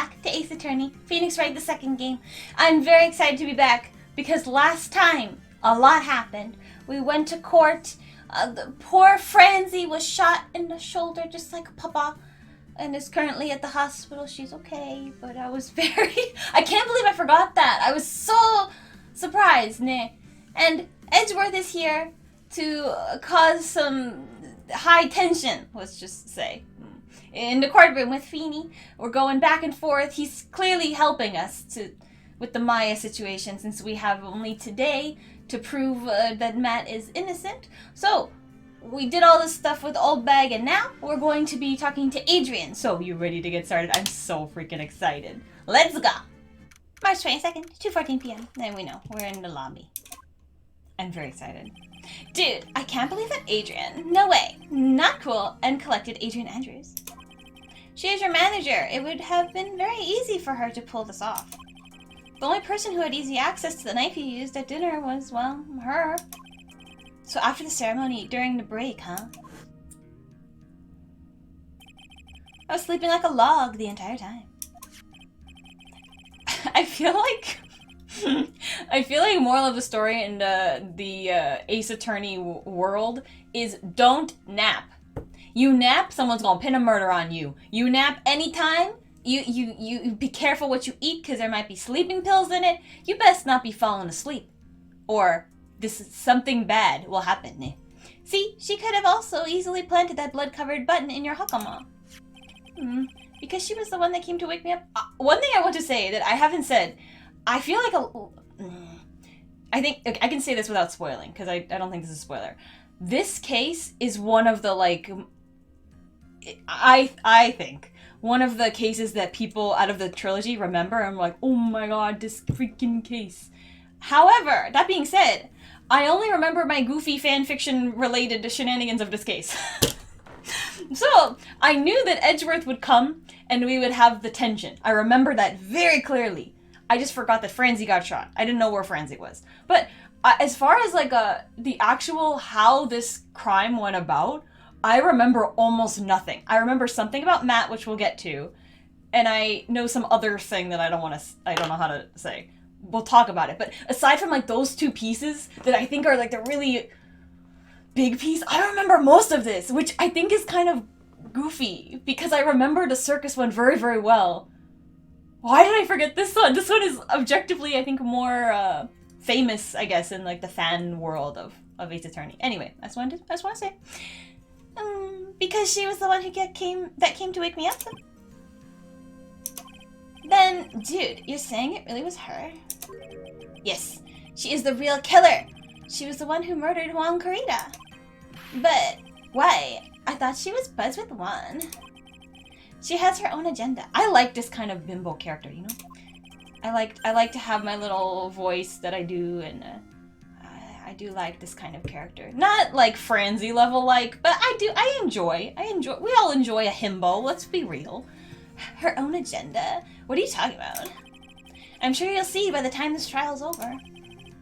back to Ace Attorney, Phoenix Wright the second game. I'm very excited to be back because last time a lot happened. We went to court. The poor Francie was shot in the shoulder just like Papa and is currently at the hospital. She's okay, but I was I can't believe I forgot that. I was so surprised, ne? And Edgeworth is here to cause some high tension, let's just say. In the courtroom with Feeny, we're going back and forth. He's clearly helping us with the Maya situation since we have only today to prove that Matt is innocent. So, we did all this stuff with Old Bag and now we're going to be talking to Adrian. So, you ready to get started? I'm so freaking excited. Let's go! March 22nd, 2:14 p.m. And we know, we're in the lobby. I'm very excited. Dude, I can't believe that Adrian, no way, not cool, and collected Adrian Andrews. She is your manager. It would have been very easy for her to pull this off. The only person who had easy access to the knife you used at dinner was, well, her. So after the ceremony, during the break, huh? I was sleeping like a log the entire time. I feel like moral of the story in the Ace Attorney world is don't nap. You nap, someone's gonna pin a murder on you. You nap anytime, you be careful what you eat because there might be sleeping pills in it. You best not be falling asleep. Or something bad will happen. Eh? See, she could have also easily planted that blood-covered button in your hakama. Because she was the one that came to wake me up. One thing I want to say that I haven't said, I feel like I think I can say this without spoiling because I don't think this is a spoiler. This case is one of the I think one of the cases that people out of the trilogy remember. I'm like, oh my god, this freaking case. However, that being said, I only remember my goofy fanfiction related to shenanigans of this case. So, I knew that Edgeworth would come and we would have the tension. I remember that very clearly. I just forgot that Francie got shot. I didn't know where Francie was. But as far as the actual how this crime went about, I remember almost nothing. I remember something about Matt, which we'll get to, and I know some other thing that I don't know how to say. We'll talk about it. But aside from those two pieces that I think are the really big piece, I don't remember most of this, which I think is kind of goofy because I remember the circus one very, very well. Why did I forget this one? This one is objectively, I think, more famous, I guess, in the fan world of Ace Attorney. Anyway, I just want to say, because she was the one who came to wake me up. Then, dude, you're saying it really was her? Yes, she is the real killer. She was the one who murdered Juan Carita. But why? I thought she was buds with Juan. She has her own agenda. I like this kind of bimbo character, you know? I like to have my little voice that I do, and I do like this kind of character. Not Francie level but I enjoy. We all enjoy a himbo, let's be real. Her own agenda? What are you talking about? I'm sure you'll see by the time this trial's over.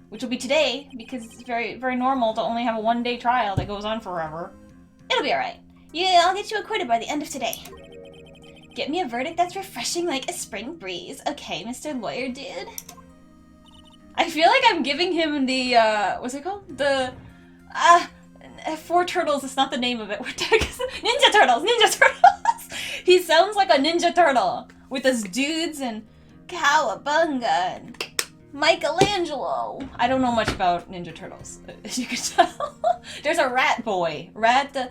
Which will be today, because it's very, very normal to only have a one-day trial that goes on forever. It'll be alright. Yeah, I'll get you acquitted by the end of today. Get me a verdict that's refreshing like a spring breeze. Okay, Mr. Lawyer Dude. I feel like I'm giving him the, what's it called? The, Four Turtles is not the name of it. What the heck is it? Ninja Turtles! Ninja Turtles! He sounds like a Ninja Turtle. With his dudes and Cowabunga and Michelangelo. I don't know much about Ninja Turtles, as you can tell. There's a rat boy. Rat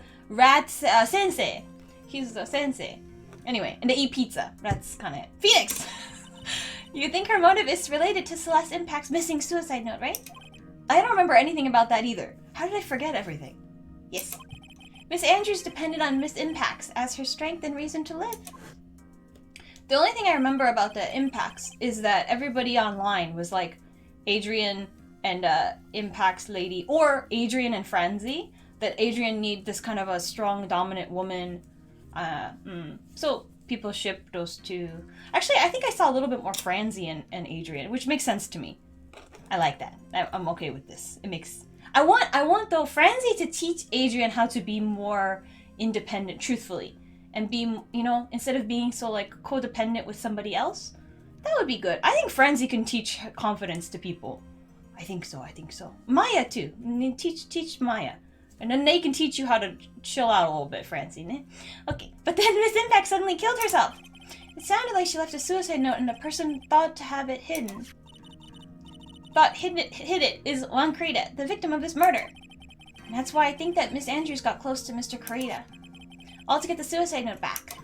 sensei. He's the sensei. Anyway, and they eat pizza. That's kind of it. Phoenix! You think her motive is related to Celeste Impact's missing suicide note, right? I don't remember anything about that either. How did I forget everything? Yes. Miss Andrews depended on Miss Impacts as her strength and reason to live. The only thing I remember about the Impacts is that everybody online was Adrian and Impact's lady, or Adrian and Francie, that Adrian need this kind of a strong, dominant woman. So people ship those two. Actually, I think I saw a little bit more Francie and Adrian, which makes sense to me. I like that. I'm okay with this. It makes... I want though Francie to teach Adrian how to be more independent, truthfully. and be, you know, instead of being so, like, codependent with somebody else. That would be good. I think Frenzy can teach confidence to people. I think so. Maya, too. Teach Maya. And then they can teach you how to chill out a little bit, Francine. Okay, but then Miss Impact suddenly killed herself. It sounded like she left a suicide note and the person thought to have it hidden. Hid it is Juan Carita, the victim of this murder. And that's why I think that Miss Andrews got close to Mr. Carita. All to get the suicide note back.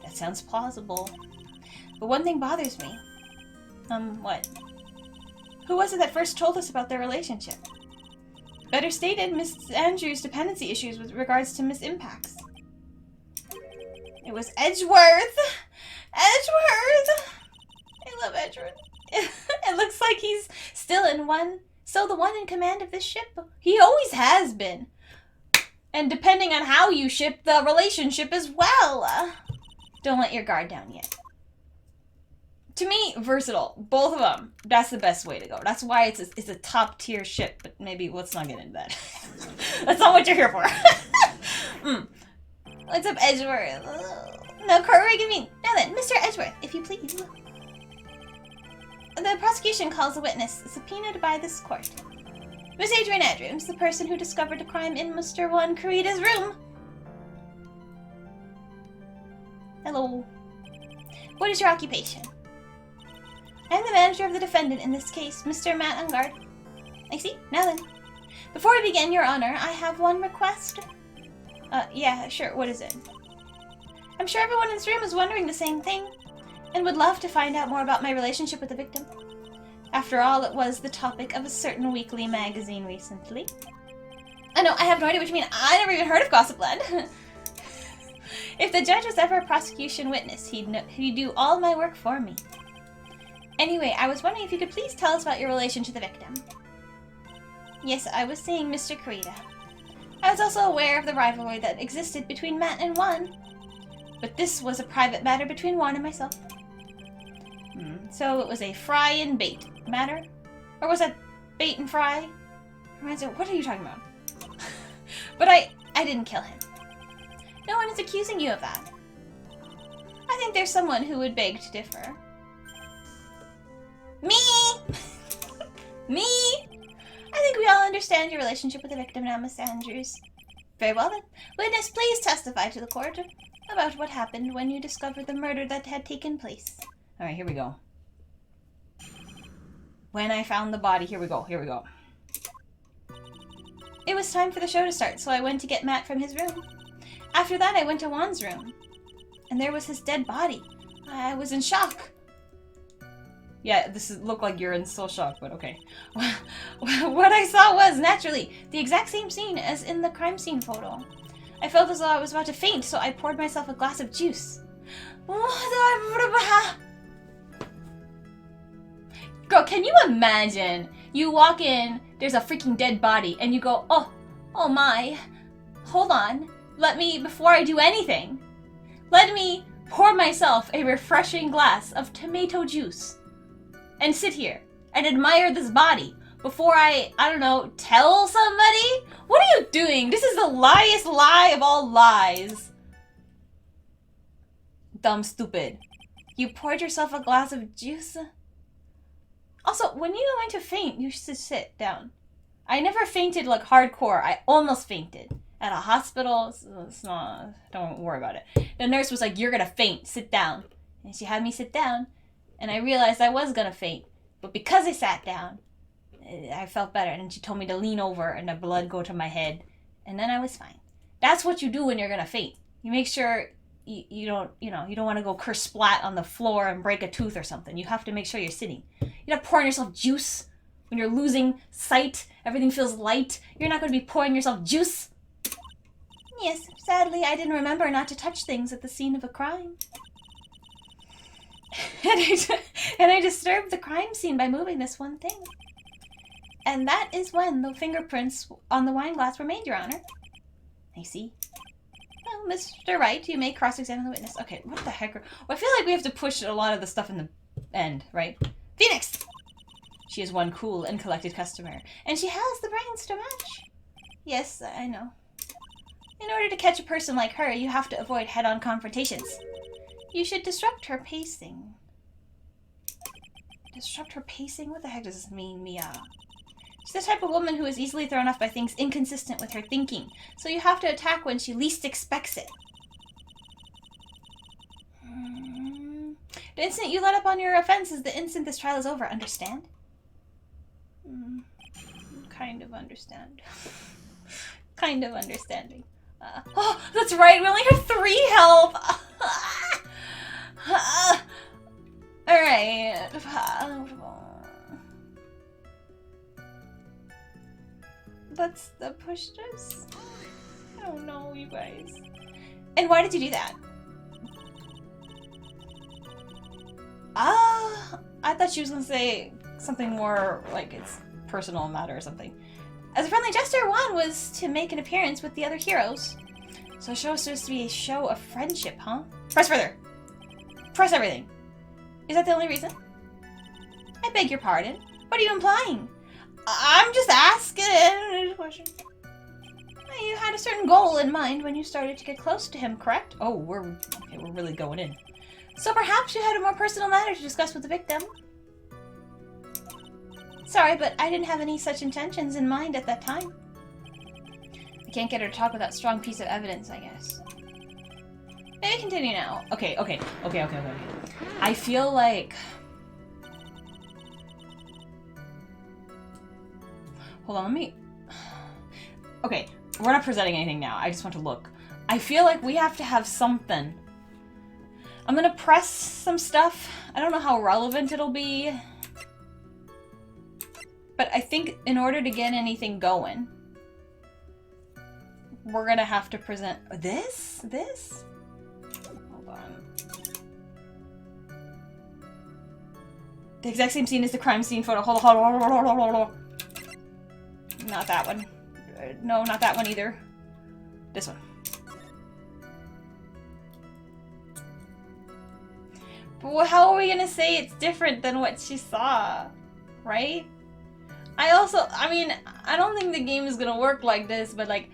That sounds plausible. But one thing bothers me. What? Who was it that first told us about their relationship? Better stated, Miss Andrews' dependency issues with regards to Miss Impact's. It was Edgeworth! Edgeworth! I love Edgeworth. It looks like he's still the one in command of this ship. He always has been. And depending on how you ship the relationship as well. Don't let your guard down yet. To me, versatile. Both of them. That's the best way to go. That's why it's a top tier ship. But maybe let's not get into that. That's not what you're here for. What's up, Edgeworth? No, Corey, give me. Now then, Mr. Edgeworth, if you please. The prosecution calls a witness subpoenaed by this court. Miss Adrian Andrews, the person who discovered the crime in Mr. Juan Carita's room. Hello. What is your occupation? I am the manager of the defendant in this case, Mr. Matt Ungard. I see. Now then. Before we begin, Your Honor, I have one request. Yeah, sure. What is it? I'm sure everyone in this room is wondering the same thing, and would love to find out more about my relationship with the victim. After all, it was the topic of a certain weekly magazine recently. I know, I have no idea what you mean. I never even heard of Gossipland. If the judge was ever a prosecution witness, he'd do all my work for me. Anyway, I was wondering if you could please tell us about your relation to the victim. Yes, I was seeing Mr. Carita. I was also aware of the rivalry that existed between Matt and Juan. But this was a private matter between Juan and myself. So it was a fry and bait matter? Or was that bait and fry? What are you talking about? But I didn't kill him. No one is accusing you of that. I think there's someone who would beg to differ. Me! Me! I think we all understand your relationship with the victim now, Miss Andrews. Very well then. Witness, please testify to the court about what happened when you discovered the murder that had taken place. Alright, here we go. When I found the body, here we go. It was time for the show to start, so I went to get Matt from his room. After that, I went to Juan's room, and there was his dead body. I was in shock. Yeah, looked like you're in still shock, but okay. What I saw was, naturally, the exact same scene as in the crime scene photo. I felt as though I was about to faint, so I poured myself a glass of juice. Girl, can you imagine? You walk in, there's a freaking dead body, and you go, oh my, hold on. Before I do anything, let me pour myself a refreshing glass of tomato juice and sit here and admire this body before I don't know, tell somebody? What are you doing? This is the liest lie of all lies. Dumb stupid. You poured yourself a glass of juice? Also, when you going to faint, you should sit down. I never fainted like hardcore. I almost fainted. At a hospital, it's not, don't worry about it. The nurse was like, you're gonna faint, sit down. And she had me sit down, and I realized I was gonna faint. But because I sat down, I felt better. And she told me to lean over and the blood go to my head. And then I was fine. That's what you do when you're gonna faint. You make sure you don't want to go kersplat on the floor and break a tooth or something. You have to make sure you're sitting. You're not pouring yourself juice when you're losing sight. Everything feels light. You're not going to be pouring yourself juice. Yes, sadly, I didn't remember not to touch things at the scene of a crime. and I disturbed the crime scene by moving this one thing. And that is when the fingerprints on the wine glass were made, Your Honor. I see. Well, Mr. Wright, you may cross-examine the witness. Okay, what the heck? Well, I feel like we have to push a lot of the stuff in the end, right? Phoenix! She is one cool and collected customer, and she has the brains to match. Yes, I know. In order to catch a person like her, you have to avoid head-on confrontations. You should disrupt her pacing. Disrupt her pacing? What the heck does this mean, Mia? She's the type of woman who is easily thrown off by things inconsistent with her thinking, so you have to attack when she least expects it. The instant you let up on your offense is the instant this trial is over, understand? Kind of understand. Kind of understanding. Oh, that's right, we only have 3 health! Alright. That's the push this? I don't know, you guys. And why did you do that? I thought she was gonna say something more like it's personal matter or something. As a friendly gesture, one was to make an appearance with the other heroes. So the show was supposed to be a show of friendship, huh? Press further. Press everything. Is that the only reason? I beg your pardon. What are you implying? I'm just asking a question. You had a certain goal in mind when you started to get close to him, correct? Oh, we're really going in. So perhaps you had a more personal matter to discuss with the victim. Sorry, but I didn't have any such intentions in mind at that time. I can't get her to talk without a strong piece of evidence, I guess. Maybe continue now. Okay. I feel like... Hold on, let me... Okay, we're not presenting anything now. I just want to look. I feel like we have to have something. I'm gonna press some stuff. I don't know how relevant it'll be. But I think in order to get anything going, we're gonna have to present this? This? Hold on. The exact same scene as the crime scene photo. Hold on. Not that one. No, not that one either. This one. But how are we gonna say it's different than what she saw? Right? I mean, I don't think the game is gonna work like this, but like,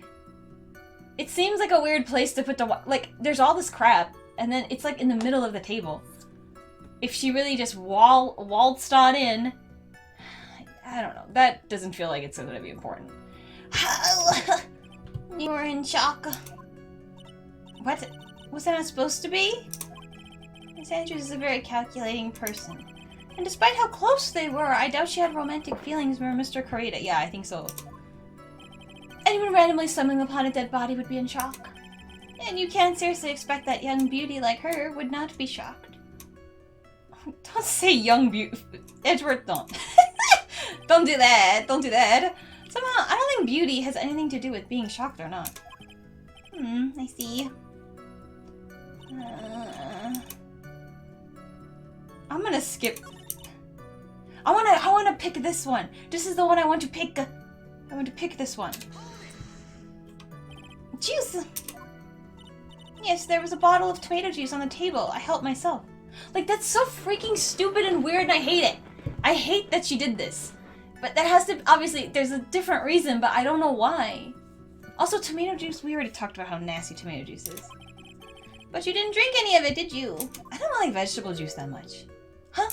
it seems like a weird place to put the, like, there's all this crap, and then it's like in the middle of the table. If she really just waltzed on in, I don't know, that doesn't feel like it's gonna be important. You were in shock. What? Was that not supposed to be? Miss Andrews is a very calculating person. And despite how close they were, I doubt she had romantic feelings for Mr. Kurita. Yeah, I think so. Anyone randomly stumbling upon a dead body would be in shock. And you can't seriously expect that young beauty like her would not be shocked. Don't say young beauty. Edgeworth, don't. Don't do that. Don't do that. Somehow, I don't think beauty has anything to do with being shocked or not. I see. I'm gonna skip. I wanna pick this one. This is the one I want to pick. I want to pick this one. Juice! Yes, there was a bottle of tomato juice on the table. I helped myself. Like, that's so freaking stupid and weird, and I hate it. I hate that she did this. But there has to, obviously, there's a different reason, but I don't know why. Also, tomato juice, we already talked about how nasty tomato juice is. But you didn't drink any of it, did you? I don't like vegetable juice that much. Huh?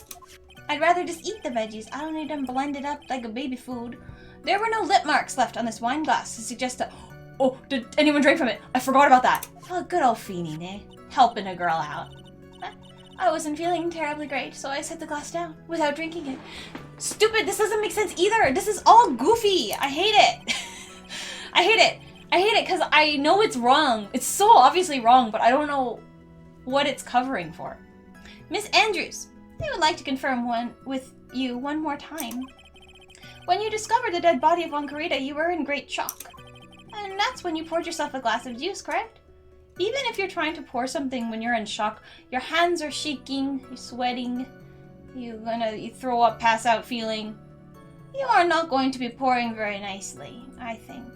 I'd rather just eat the veggies. I don't need them blended up like a baby food. There were no lip marks left on this wine glass to suggest that... Oh, did anyone drink from it? I forgot about that. Oh, good old Feeny, eh? Helping a girl out. I wasn't feeling terribly great, so I set the glass down without drinking it. Stupid, this doesn't make sense either. This is all goofy. I hate it. I hate it. I hate it because I know it's wrong. It's so obviously wrong, but I don't know what it's covering for. Miss Andrews, I would like to confirm with you one more time. When you discovered the dead body of Wankarita, you were in great shock. And that's when you poured yourself a glass of juice, correct? Even if you're trying to pour something when you're in shock, your hands are shaking, you're sweating, you throw up, pass out feeling. You are not going to be pouring very nicely, I think.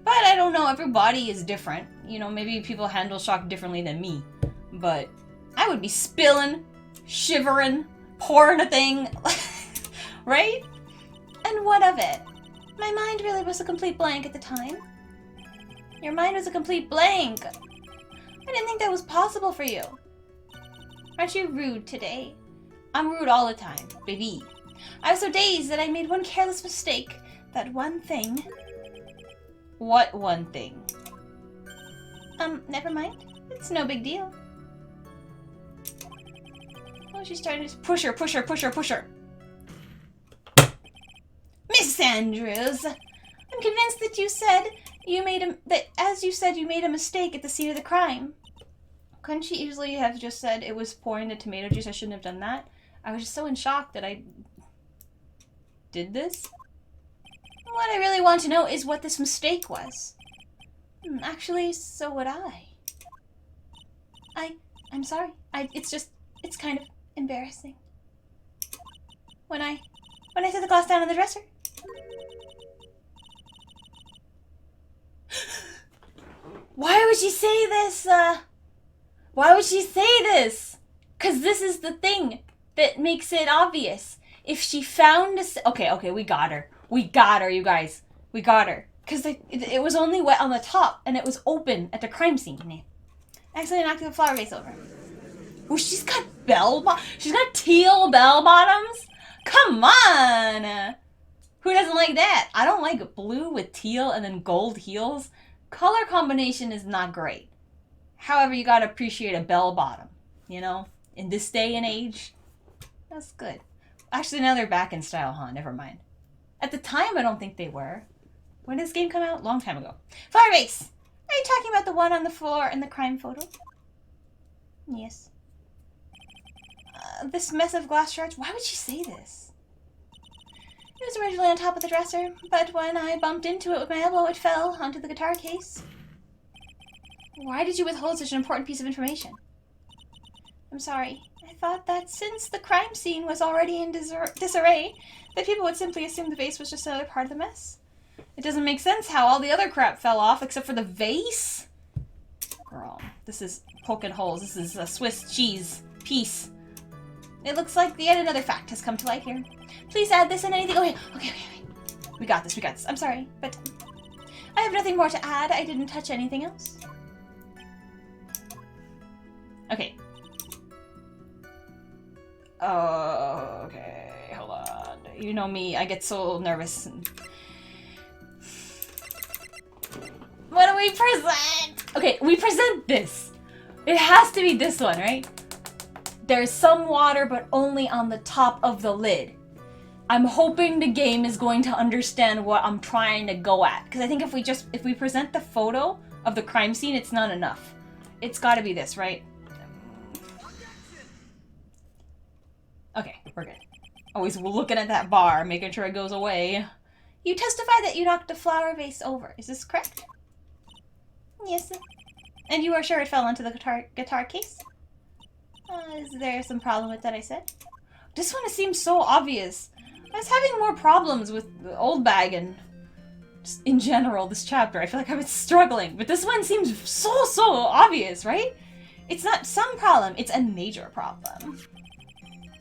But I don't know, every body is different. You know, maybe people handle shock differently than me. But I would be spilling, shivering, pouring a thing, right? And what of it? My mind really was a complete blank at the time. Your mind was a complete blank. I didn't think that was possible for you. Aren't you rude today? I'm rude all the time, baby. I was so dazed that I made one careless mistake. That one thing. What one thing? Never mind. It's no big deal. Oh, she's starting to push her. Miss Andrews! I'm convinced that you made a mistake at the scene of the crime. Couldn't she easily have just said it was pouring the tomato juice? I shouldn't have done that. I was just so in shock that I did this. What I really want to know is what this mistake was. Actually, so would I. I'm sorry. It's kind of embarrassing. When I set the glass down on the dresser. Why would she say this? Why would she say this? 'Cause this is the thing that makes it obvious. If she found okay, we got her. We got her, you guys. We got her. 'Cause it was only wet on the top, and it was open at the crime scene. Accidentally knocked the flower vase over. Oh, she's got teal bell bottoms? Come on! Who doesn't like that? I don't like blue with teal and then gold heels. Color combination is not great. However, you gotta appreciate a bell bottom, you know? In this day and age, that's good. Actually, now they're back in style, huh? Never mind. At the time, I don't think they were. When did this game come out? Long time ago. Flower vase! Are you talking about the one on the floor in the crime photo? Yes. This mess of glass shards, why would she say this? It was originally on top of the dresser, but when I bumped into it with my elbow, it fell onto the guitar case. Why did you withhold such an important piece of information? I'm sorry. I thought that since the crime scene was already in disarray, that people would simply assume the vase was just another part of the mess. It doesn't make sense how all the other crap fell off except for the vase. Girl, this is poking holes. This is a Swiss cheese piece. It looks like yet another fact has come to light here. Please add this and anything. Okay. We got this. I'm sorry, but I have nothing more to add. I didn't touch anything else. Okay. Okay, hold on. You know me, I get so nervous. What do we present? Okay, we present this. It has to be this one, right? There's some water, but only on the top of the lid. I'm hoping the game is going to understand what I'm trying to go at. Because I think if we present the photo of the crime scene, it's not enough. It's gotta be this, right? Okay, we're good. Always looking at that bar, making sure it goes away. You testify that you knocked a flower vase over. Is this correct? Yes. And you are sure it fell onto the guitar case? Is there some problem with that I said? This one seems so obvious. I was having more problems with the old bag and just in general this chapter. I feel like I was struggling, but this one seems so obvious, right? It's not some problem, it's a major problem.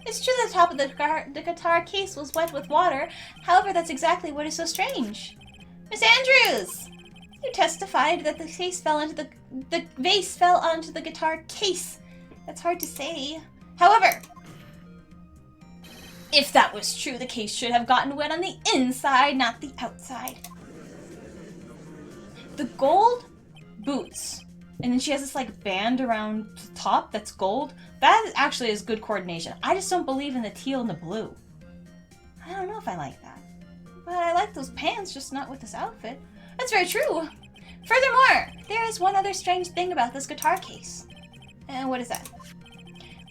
It's true that the top of the guitar case was wet with water. However, that's exactly what is so strange. Miss Andrews! You testified that the vase fell onto the guitar case. That's hard to say. However, if that was true, the case should have gotten wet on the inside, not the outside. The gold boots. And then she has this like band around the top that's gold. That actually is good coordination. I just don't believe in the teal and the blue. I don't know if I like that. But I like those pants, just not with this outfit. That's very true. Furthermore, there is one other strange thing about this guitar case. And what is that?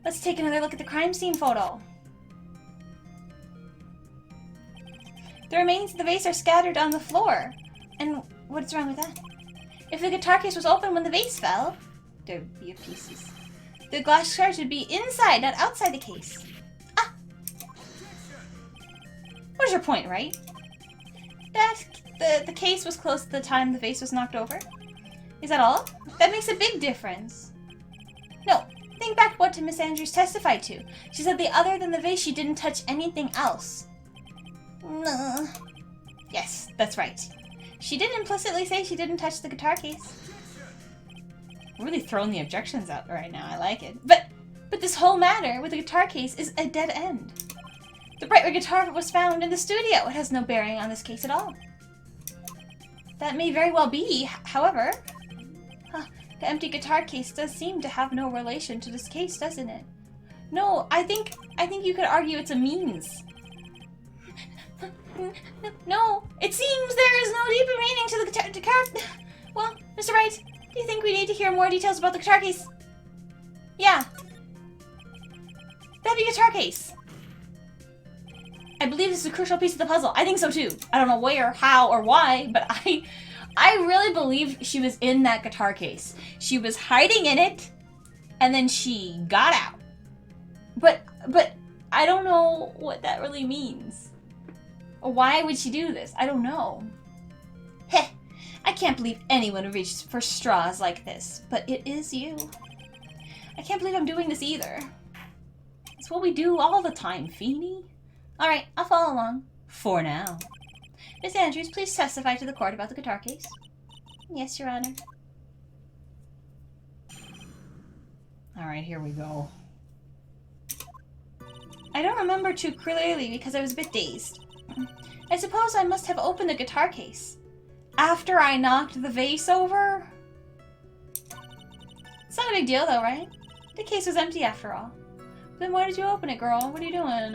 Let's take another look at the crime scene photo. The remains of the vase are scattered on the floor. And what's wrong with that? If the guitar case was open when the vase fell, there'd be pieces. The glass shard should be inside, not outside the case. Ah! What's your point, right? That the case was closed at the time the vase was knocked over? Is that all? That makes a big difference. No, think back to what Miss Andrews testified to. She said that other than the vase, she didn't touch anything else. No. Yes, that's right. She did implicitly say she didn't touch the guitar case. I'm really throwing the objections out right now. I like it. But this whole matter with the guitar case is a dead end. The bright red guitar was found in the studio. It has no bearing on this case at all. That may very well be, however. The empty guitar case does seem to have no relation to this case, doesn't it? No, I think you could argue it's a means. No, it seems there is no deeper meaning to the guitar. Well, Mr. Wright, do you think we need to hear more details about the guitar case? Yeah. The heavy guitar case. I believe this is a crucial piece of the puzzle. I think so too. I don't know where, how, or why, but I really believe she was in that guitar case. She was hiding in it, and then she got out. But I don't know what that really means. Or why would she do this? I don't know. Heh, I can't believe anyone would reach for straws like this, but it is you. I can't believe I'm doing this either. It's what we do all the time, Feeny. Alright, I'll follow along. For now. Miss Andrews, please testify to the court about the guitar case. Yes, Your Honor. Alright, here we go. I don't remember too clearly because I was a bit dazed. I suppose I must have opened the guitar case. After I knocked the vase over? It's not a big deal though, right? The case was empty after all. Then why did you open it, girl? What are you doing?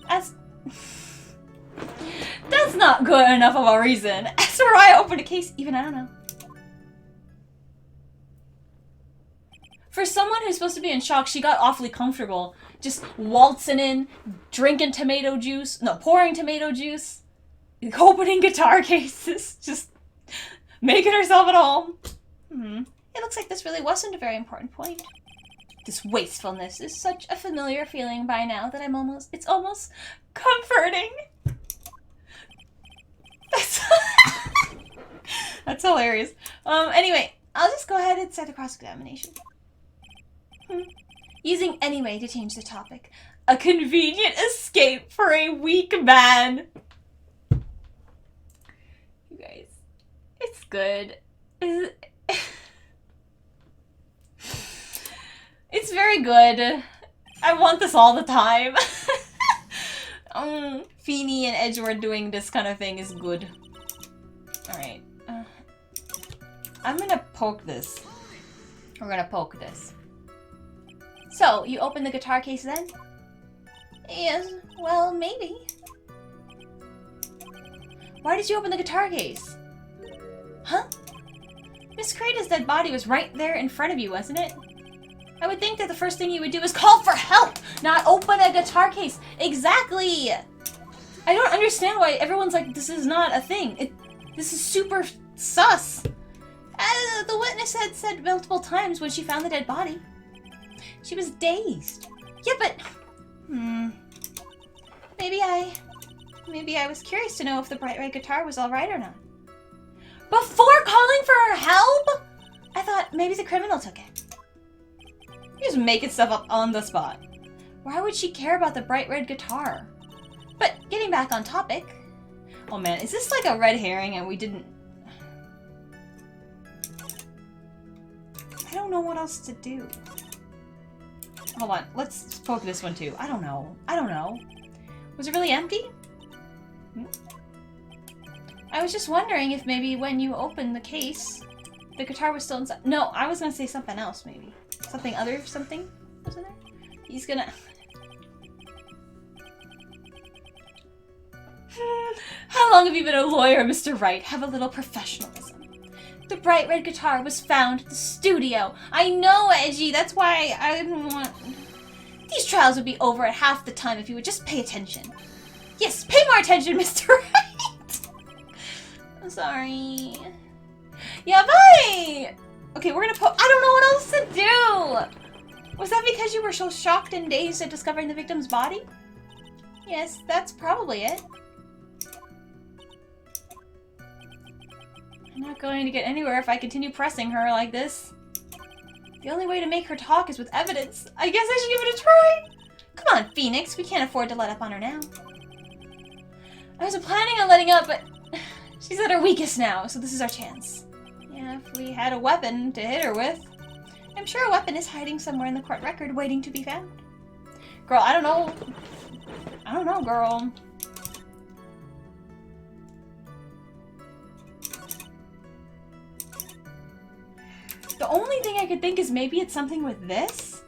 That's not good enough of a reason. As for why I opened a case, even I don't know. For someone who's supposed to be in shock, she got awfully comfortable. Just waltzing in, drinking tomato juice, no, pouring tomato juice, opening guitar cases, just making herself at home. It looks like this really wasn't a very important point. This wastefulness is such a familiar feeling by now that it's almost comforting. That's hilarious. Anyway, I'll just go ahead and start the cross-examination. Using any way to change the topic. A convenient escape for a weak man. You guys, it's good. It's very good. I want this all the time. Feeny and Edgeworth doing this kind of thing is good. Alright. I'm gonna poke this. We're gonna poke this. So, you opened the guitar case then? Yes, well, maybe. Why did you open the guitar case? Huh? Miss Creda's dead body was right there in front of you, wasn't it? I would think that the first thing you would do is call for help, not open a guitar case. Exactly! I don't understand why everyone's like, this is not a thing. This is super sus. As the witness had said multiple times when she found the dead body. She was dazed. Yeah, but... Maybe I was curious to know if the bright red guitar was alright or not. Before calling for help? I thought maybe the criminal took it. You're just making stuff up on the spot. Why would she care about the bright red guitar? But getting back on topic... Oh man, is this like a red herring and we didn't... I don't know what else to do. Hold on, let's poke this one too. I don't know. Was it really empty? I was just wondering if maybe when you opened the case, the guitar was still inside. No, I was gonna say something else maybe. Something was in there? He's gonna... How long have you been a lawyer, Mr. Wright? Have a little professionalism. The bright red guitar was found at the studio. I know, Edgy. That's why I didn't want... These trials would be over at half the time if you would just pay attention. Yes, pay more attention, Mr. Wright. I'm sorry. Yeah, bye! Okay, we're gonna I don't know what else to do! Was that because you were so shocked and dazed at discovering the victim's body? Yes, that's probably it. I'm not going to get anywhere if I continue pressing her like this. The only way to make her talk is with evidence. I guess I should give it a try. Come on, Phoenix. We can't afford to let up on her now. I wasn't planning on letting up, but She's at her weakest now, so this is our chance. Yeah, if we had a weapon to hit her with. I'm sure a weapon is hiding somewhere in the court record waiting to be found. Girl, I don't know. I don't know, girl. The only thing I could think is maybe it's something with this.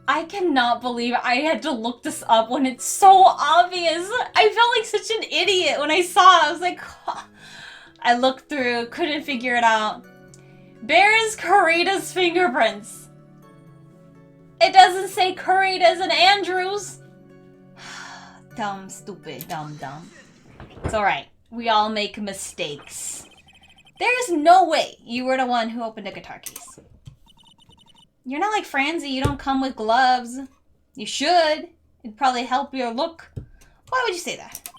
I cannot believe I had to look this up when it's so obvious. I felt like such an idiot when I saw it. I was like, huh. I looked through, couldn't figure it out. Bears Corita's fingerprints. It doesn't say Corita's and Andrews. Dumb, stupid, dumb. It's alright. We all make mistakes. There's no way you were the one who opened a guitar case. You're not like Franzi, you don't come with gloves. You should. It'd probably help your look. Why would you say that?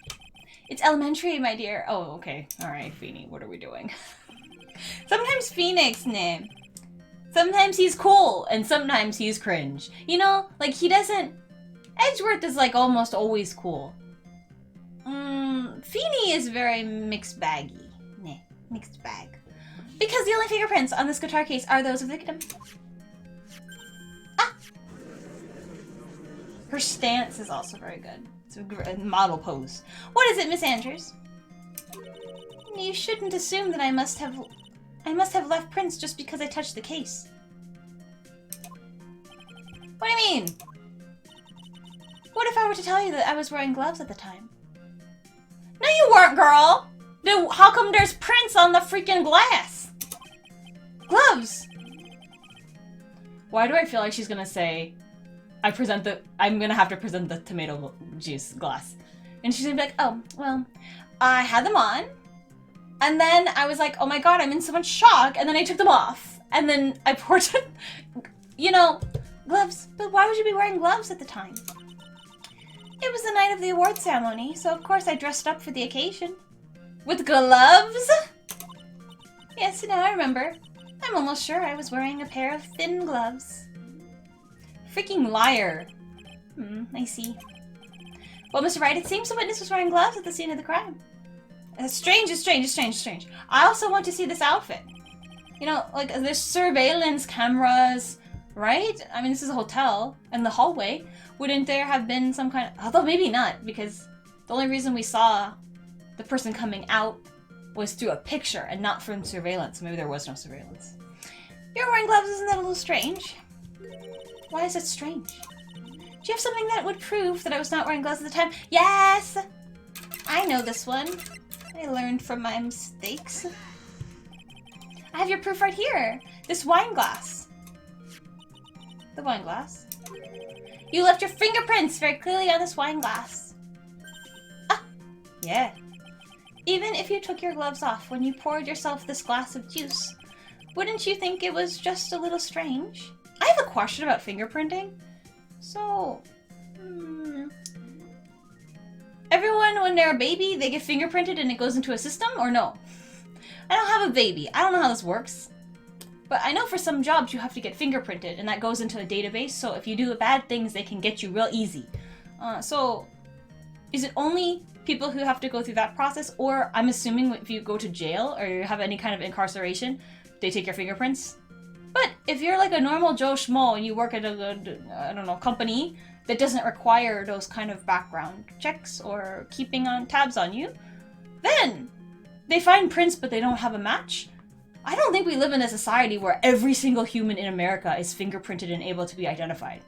It's elementary, my dear. Oh, okay. Alright, Feeny, what are we doing? Sometimes Phoenix, nah. Sometimes he's cool, and sometimes he's cringe. You know, like he doesn't... Edgeworth is like almost always cool. Feeny is very mixed baggy. Nah, mixed bag. Because the only fingerprints on this guitar case are those of the victim. Ah! Her stance is also very good. It's a model pose. What is it, Miss Andrews? You shouldn't assume that I must have left prints just because I touched the case. What do you mean? What if I were to tell you that I was wearing gloves at the time? No, you weren't, girl! Then how come there's prints on the freaking glass? Gloves! Why do I feel like she's gonna say, I'm gonna have to present the tomato juice glass. And she's gonna be like, oh, well, I had them on. And then I was like, oh my god, I'm in so much shock. And then I took them off. And then I poured it. You know, gloves. But why would you be wearing gloves at the time? It was the night of the award ceremony, so of course I dressed up for the occasion. With gloves? Yes, now I remember. I'm almost sure I was wearing a pair of thin gloves. Freaking liar. I see. Well, Mr. Wright, it seems the witness was wearing gloves at the scene of the crime. Strange. I also want to see this outfit. You know, like, there's surveillance cameras, right? I mean, this is a hotel, and the hallway. Wouldn't there have been some kind of... Although maybe not, because the only reason we saw the person coming out was through a picture and not from surveillance. Maybe there was no surveillance. You're wearing gloves, isn't that a little strange? Why is it strange? Do you have something that would prove that I was not wearing gloves at the time? Yes! I know this one. I learned from my mistakes. I have your proof right here. This wine glass. The wine glass? You left your fingerprints very clearly on this wine glass. Ah! Yeah. Even if you took your gloves off when you poured yourself this glass of juice, wouldn't you think it was just a little strange? I have a question about fingerprinting. So... Everyone, when they're a baby, they get fingerprinted and it goes into a system, or no? I don't have a baby. I don't know how this works. But I know for some jobs you have to get fingerprinted, and that goes into a database, so if you do bad things, they can get you real easy. So, is it only people who have to go through that process, or I'm assuming if you go to jail, or you have any kind of incarceration, they take your fingerprints? But if you're like a normal Joe Schmo and you work at a, I don't know, company that doesn't require those kind of background checks or keeping on tabs on you, then they find prints but they don't have a match. I don't think we live in a society where every single human in America is fingerprinted and able to be identified.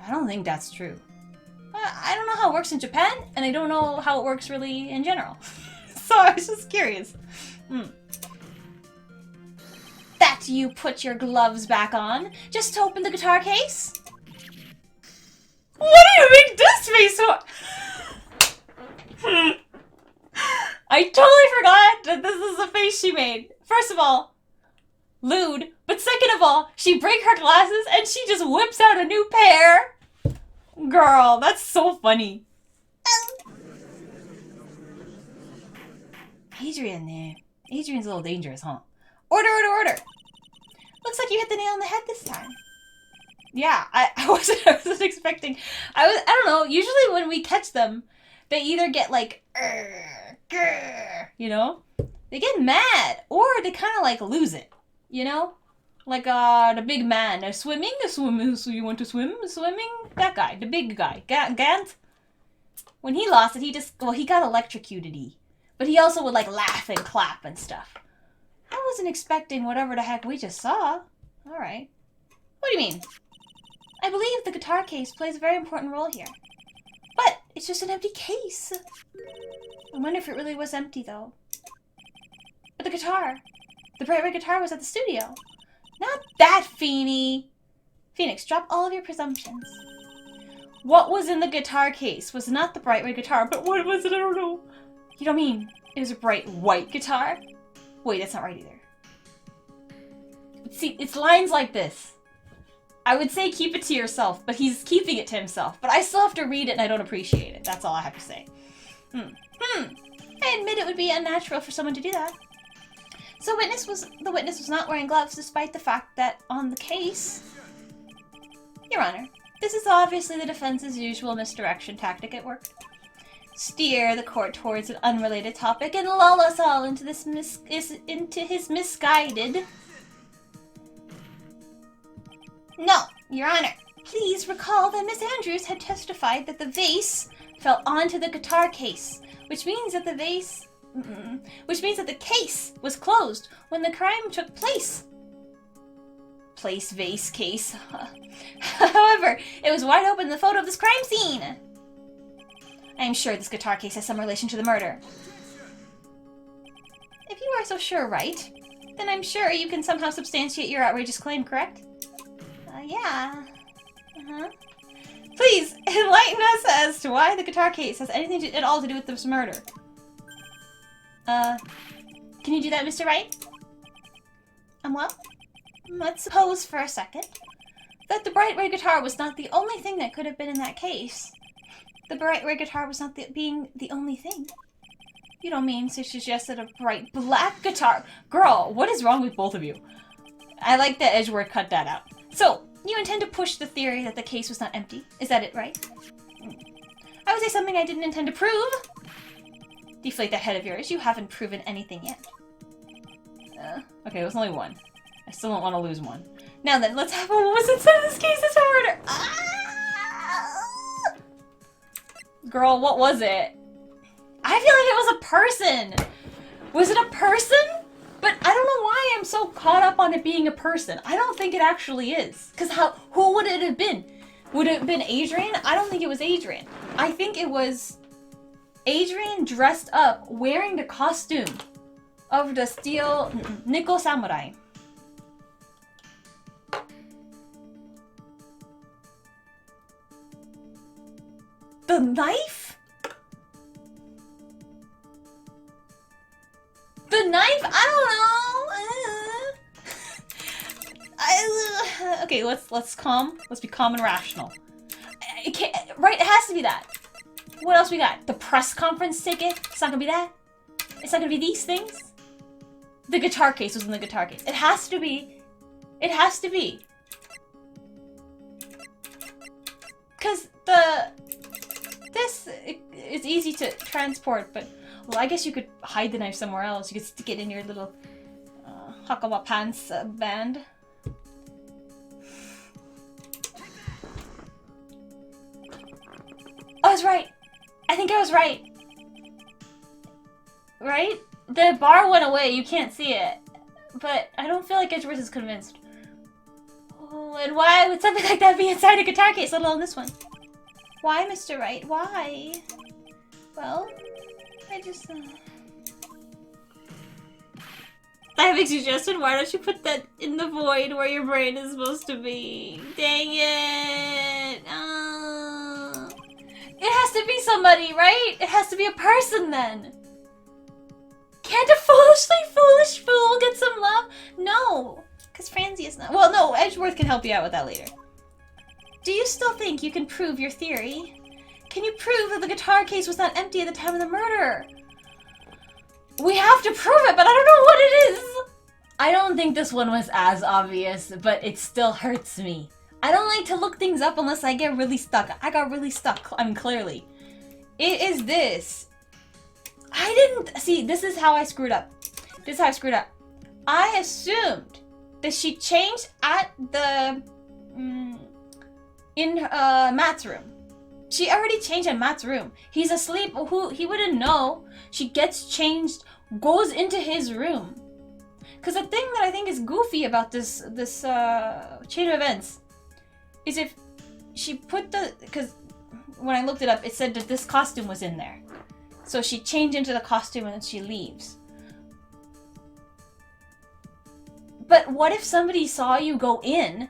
I don't think that's true. I don't know how it works in Japan, and I don't know how it works really in general. So I was just curious. That you put your gloves back on just to open the guitar case? What do you make this face for? I totally forgot that this is the face she made. First of all, lewd. But second of all, she breaks her glasses and she just whips out a new pair. Girl, that's so funny. Adrian there. Adrian's a little dangerous, huh? Order. Looks like you hit the nail on the head this time. Yeah, I wasn't expecting. I don't know, usually when we catch them, they either get like, grr, you know? They get mad, or they kind of like lose it, you know? Like, the big man, swimming, so you want to swim, swimming? That guy, the big guy, Gant. When he lost it, he got electrocuted-y. But he also would like laugh and clap and stuff. I wasn't expecting whatever the heck we just saw. Alright. What do you mean? I believe the guitar case plays a very important role here. But it's just an empty case. I wonder if it really was empty, though. But the guitar. The bright red guitar was at the studio. Not that, Feeny. Phoenix, drop all of your presumptions. What was in the guitar case was not the bright red guitar, but what was it? I don't know. You don't mean it was a bright white guitar? Wait, that's not right either. See, it's lines like this. I would say keep it to yourself, but he's keeping it to himself. But I still have to read it and I don't appreciate it. That's all I have to say. I admit it would be unnatural for someone to do that. So the witness was not wearing gloves despite the fact that on the case... Your Honor, this is obviously the defense's usual misdirection tactic at work. Steer the court towards an unrelated topic and lull us all into his misguided... No, Your Honor, please recall that Miss Andrews had testified that the vase fell onto the guitar case, which means that the case was closed when the crime took place. Vase, case. However, it was wide open in the photo of this crime scene. I am sure this guitar case has some relation to the murder. If you are so sure, right? Then I'm sure you can somehow substantiate your outrageous claim, correct? Yeah. Please, enlighten us as to why the guitar case has anything at all to do with this murder. Can you do that, Mr. Wright? Well, let's suppose for a second that the bright red guitar was not the only thing that could have been in that case. The bright red guitar was not being the only thing. You don't mean to suggest that a bright black guitar... Girl, what is wrong with both of you? I like that Edgeworth cut that out. So, you intend to push the theory that the case was not empty? Is that it, right? I would say something I didn't intend to prove. Deflate that head of yours. You haven't proven anything yet. Okay, it was only one. I still don't want to lose one. Now then, let's have what was inside of this case that's a murder. Girl, what was it? I feel like it was a person. Was it a person? But I don't know why I'm so caught up on it being a person. I don't think it actually is. Because who would it have been? Would it have been Adrian? I don't think it was Adrian. I think it was Adrian dressed up wearing the costume of the steel nickel samurai. The knife? The knife? I don't know. Okay, let's be calm and rational. It can't, right? It has to be that. What else we got? The press conference ticket? It's not gonna be that. It's not gonna be these things. The guitar case was in the guitar case. It has to be. It has to be. Cause this is easy to transport, but well, I guess you could hide the knife somewhere else. You could stick it in your little Hakama pants band. I was right. I think I was right. Right? The bar went away. You can't see it. But I don't feel like Edgeworth is convinced. Oh, and why would something like that be inside a guitar case, let alone this one? Why, Mr. Wright? Why? Well, I just... I have a suggestion. Why don't you put that in the void where your brain is supposed to be? Dang it! It has to be somebody, right? It has to be a person then. Can't a foolish fool get some love? No, because Francie is not. Well, no, Edgeworth can help you out with that later. Do you still think you can prove your theory? Can you prove that the guitar case was not empty at the time of the murder? We have to prove it, but I don't know what it is. I don't think this one was as obvious, but it still hurts me. I don't like to look things up unless I get really stuck. I got really stuck, I mean, clearly. It is this. I didn't... See, this is how I screwed up. This is how I screwed up. I assumed that she changed at the... in Matt's room. She already changed in Matt's room. He's asleep. He wouldn't know. She gets changed, goes into his room. Because the thing that I think is goofy about this chain of events is if she put the... Because when I looked it up, it said that this costume was in there. So she changed into the costume and then she leaves. But what if somebody saw you go in,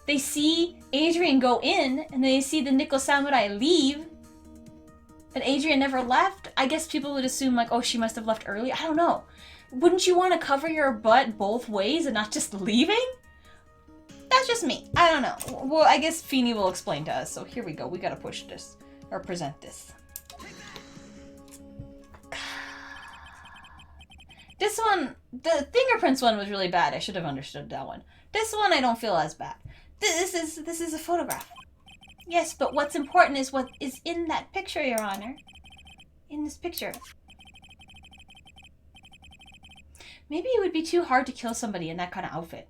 they see Adrian go in, and they see the Nickel Samurai leave, and Adrian never left? I guess people would assume, like, oh, she must have left early. I don't know. Wouldn't you want to cover your butt both ways and not just leaving? That's just me. I don't know. Well, I guess Feeny will explain to us. So here we go. We gotta push this. Or present this. This one, the fingerprints one was really bad. I should have understood that one. This one I don't feel as bad. This is a photograph. Yes, but what's important is what is in that picture, Your Honor. In this picture. Maybe it would be too hard to kill somebody in that kind of outfit.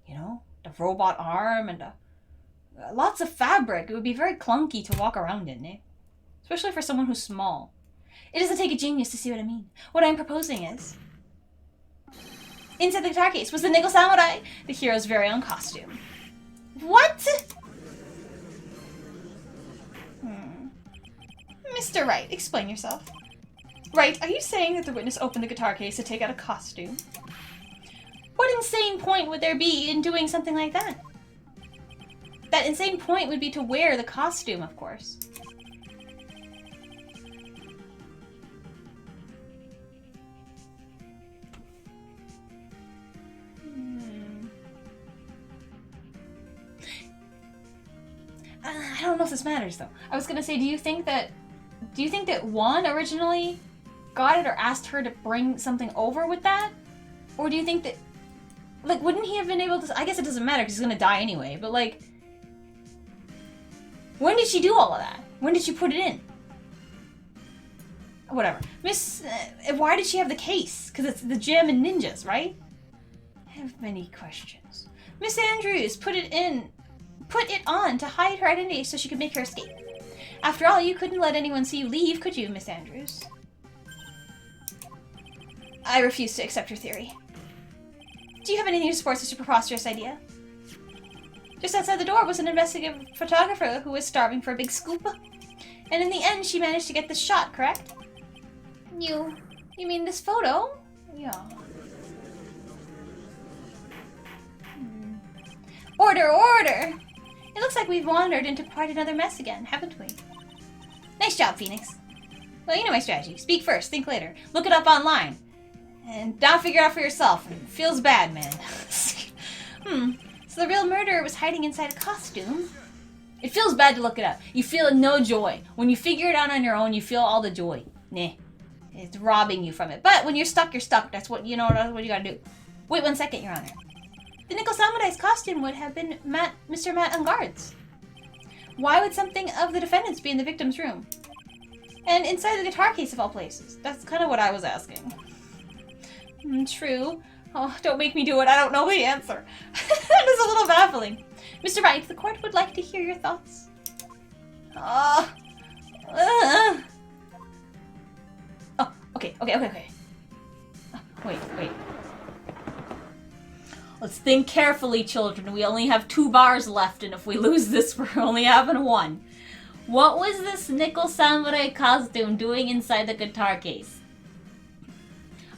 You know? The robot arm and lots of fabric. It would be very clunky to walk around in, eh? Especially for someone who's small. It doesn't take a genius to see what I mean. What I'm proposing is... Inside the guitar case was the Nickel Samurai, the hero's very own costume. What? Mr. Wright, explain yourself. Wright, are you saying that the witness opened the guitar case to take out a costume? What insane point would there be in doing something like that? That insane point would be to wear the costume, of course. I don't know if this matters, though. I was gonna say, do you think that Juan originally got it or asked her to bring something over with that? Or do you think that, like, wouldn't he have been able to... I guess it doesn't matter because he's gonna die anyway, but, like... When did she do all of that? When did she put it in? Whatever. Why did she have the case? Because it's the gem and ninjas, right? I have many questions. Miss Andrews put it on to hide her identity so she could make her escape. After all, you couldn't let anyone see you leave, could you, Miss Andrews? I refuse to accept your theory. Do you have anything to support such a preposterous idea? Just outside the door was an investigative photographer who was starving for a big scoop. And in the end, she managed to get the shot, correct? You mean this photo? Yeah. Order, order! It looks like we've wandered into quite another mess again, haven't we? Nice job, Phoenix. Well, you know my strategy. Speak first, think later. Look it up online. And now figure it out for yourself. It feels bad, man. So the real murderer was hiding inside a costume? It feels bad to look it up. You feel no joy. When you figure it out on your own, you feel all the joy. Nah. It's robbing you from it. But when you're stuck, you're stuck. That's what, you know, that's what you gotta do. Wait 1 second, Your Honor. The Nickel Samurai's costume would have been Mr. Matt Ungard's. Why would something of the defendant's be in the victim's room? And inside the guitar case of all places. That's kind of what I was asking. True. Oh, don't make me do it. I don't know the answer. That is a little baffling. Mr. Wright, the court would like to hear your thoughts. Oh, okay. Wait. Let's think carefully, children. We only have 2 bars left, and if we lose this, we're only having 1. What was this Nickel Samurai costume doing inside the guitar case?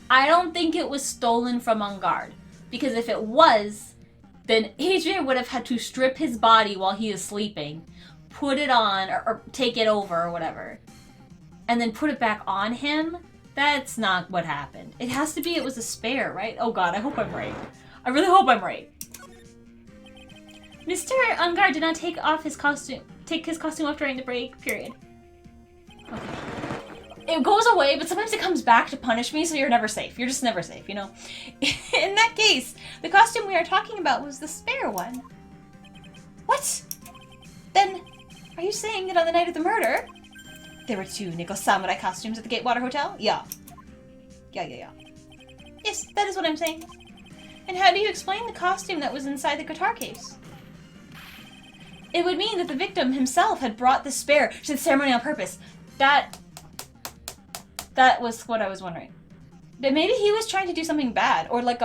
I don't think it was stolen from Ungard, because if it was, then Adrian would have had to strip his body while he is sleeping, put it on, or take it over, or whatever, and then put it back on him. That's not what happened. It has to be it was a spare, right? Oh god, I hope I'm right. I really hope I'm right. Mr. Ungard did not take his costume off during the break period. Okay. It goes away, but sometimes it comes back to punish me, so you're never safe. You're just never safe, you know? In that case, the costume we are talking about was the spare one. What? Then, are you saying that on the night of the murder, There were 2 Nickel Samurai costumes at the Gatewater Hotel? Yeah. Yeah. Yes, that is what I'm saying. And how do you explain the costume that was inside the guitar case? It would mean that the victim himself had brought the spare to the ceremony on purpose. That was what I was wondering. But maybe he was trying to do something bad, or like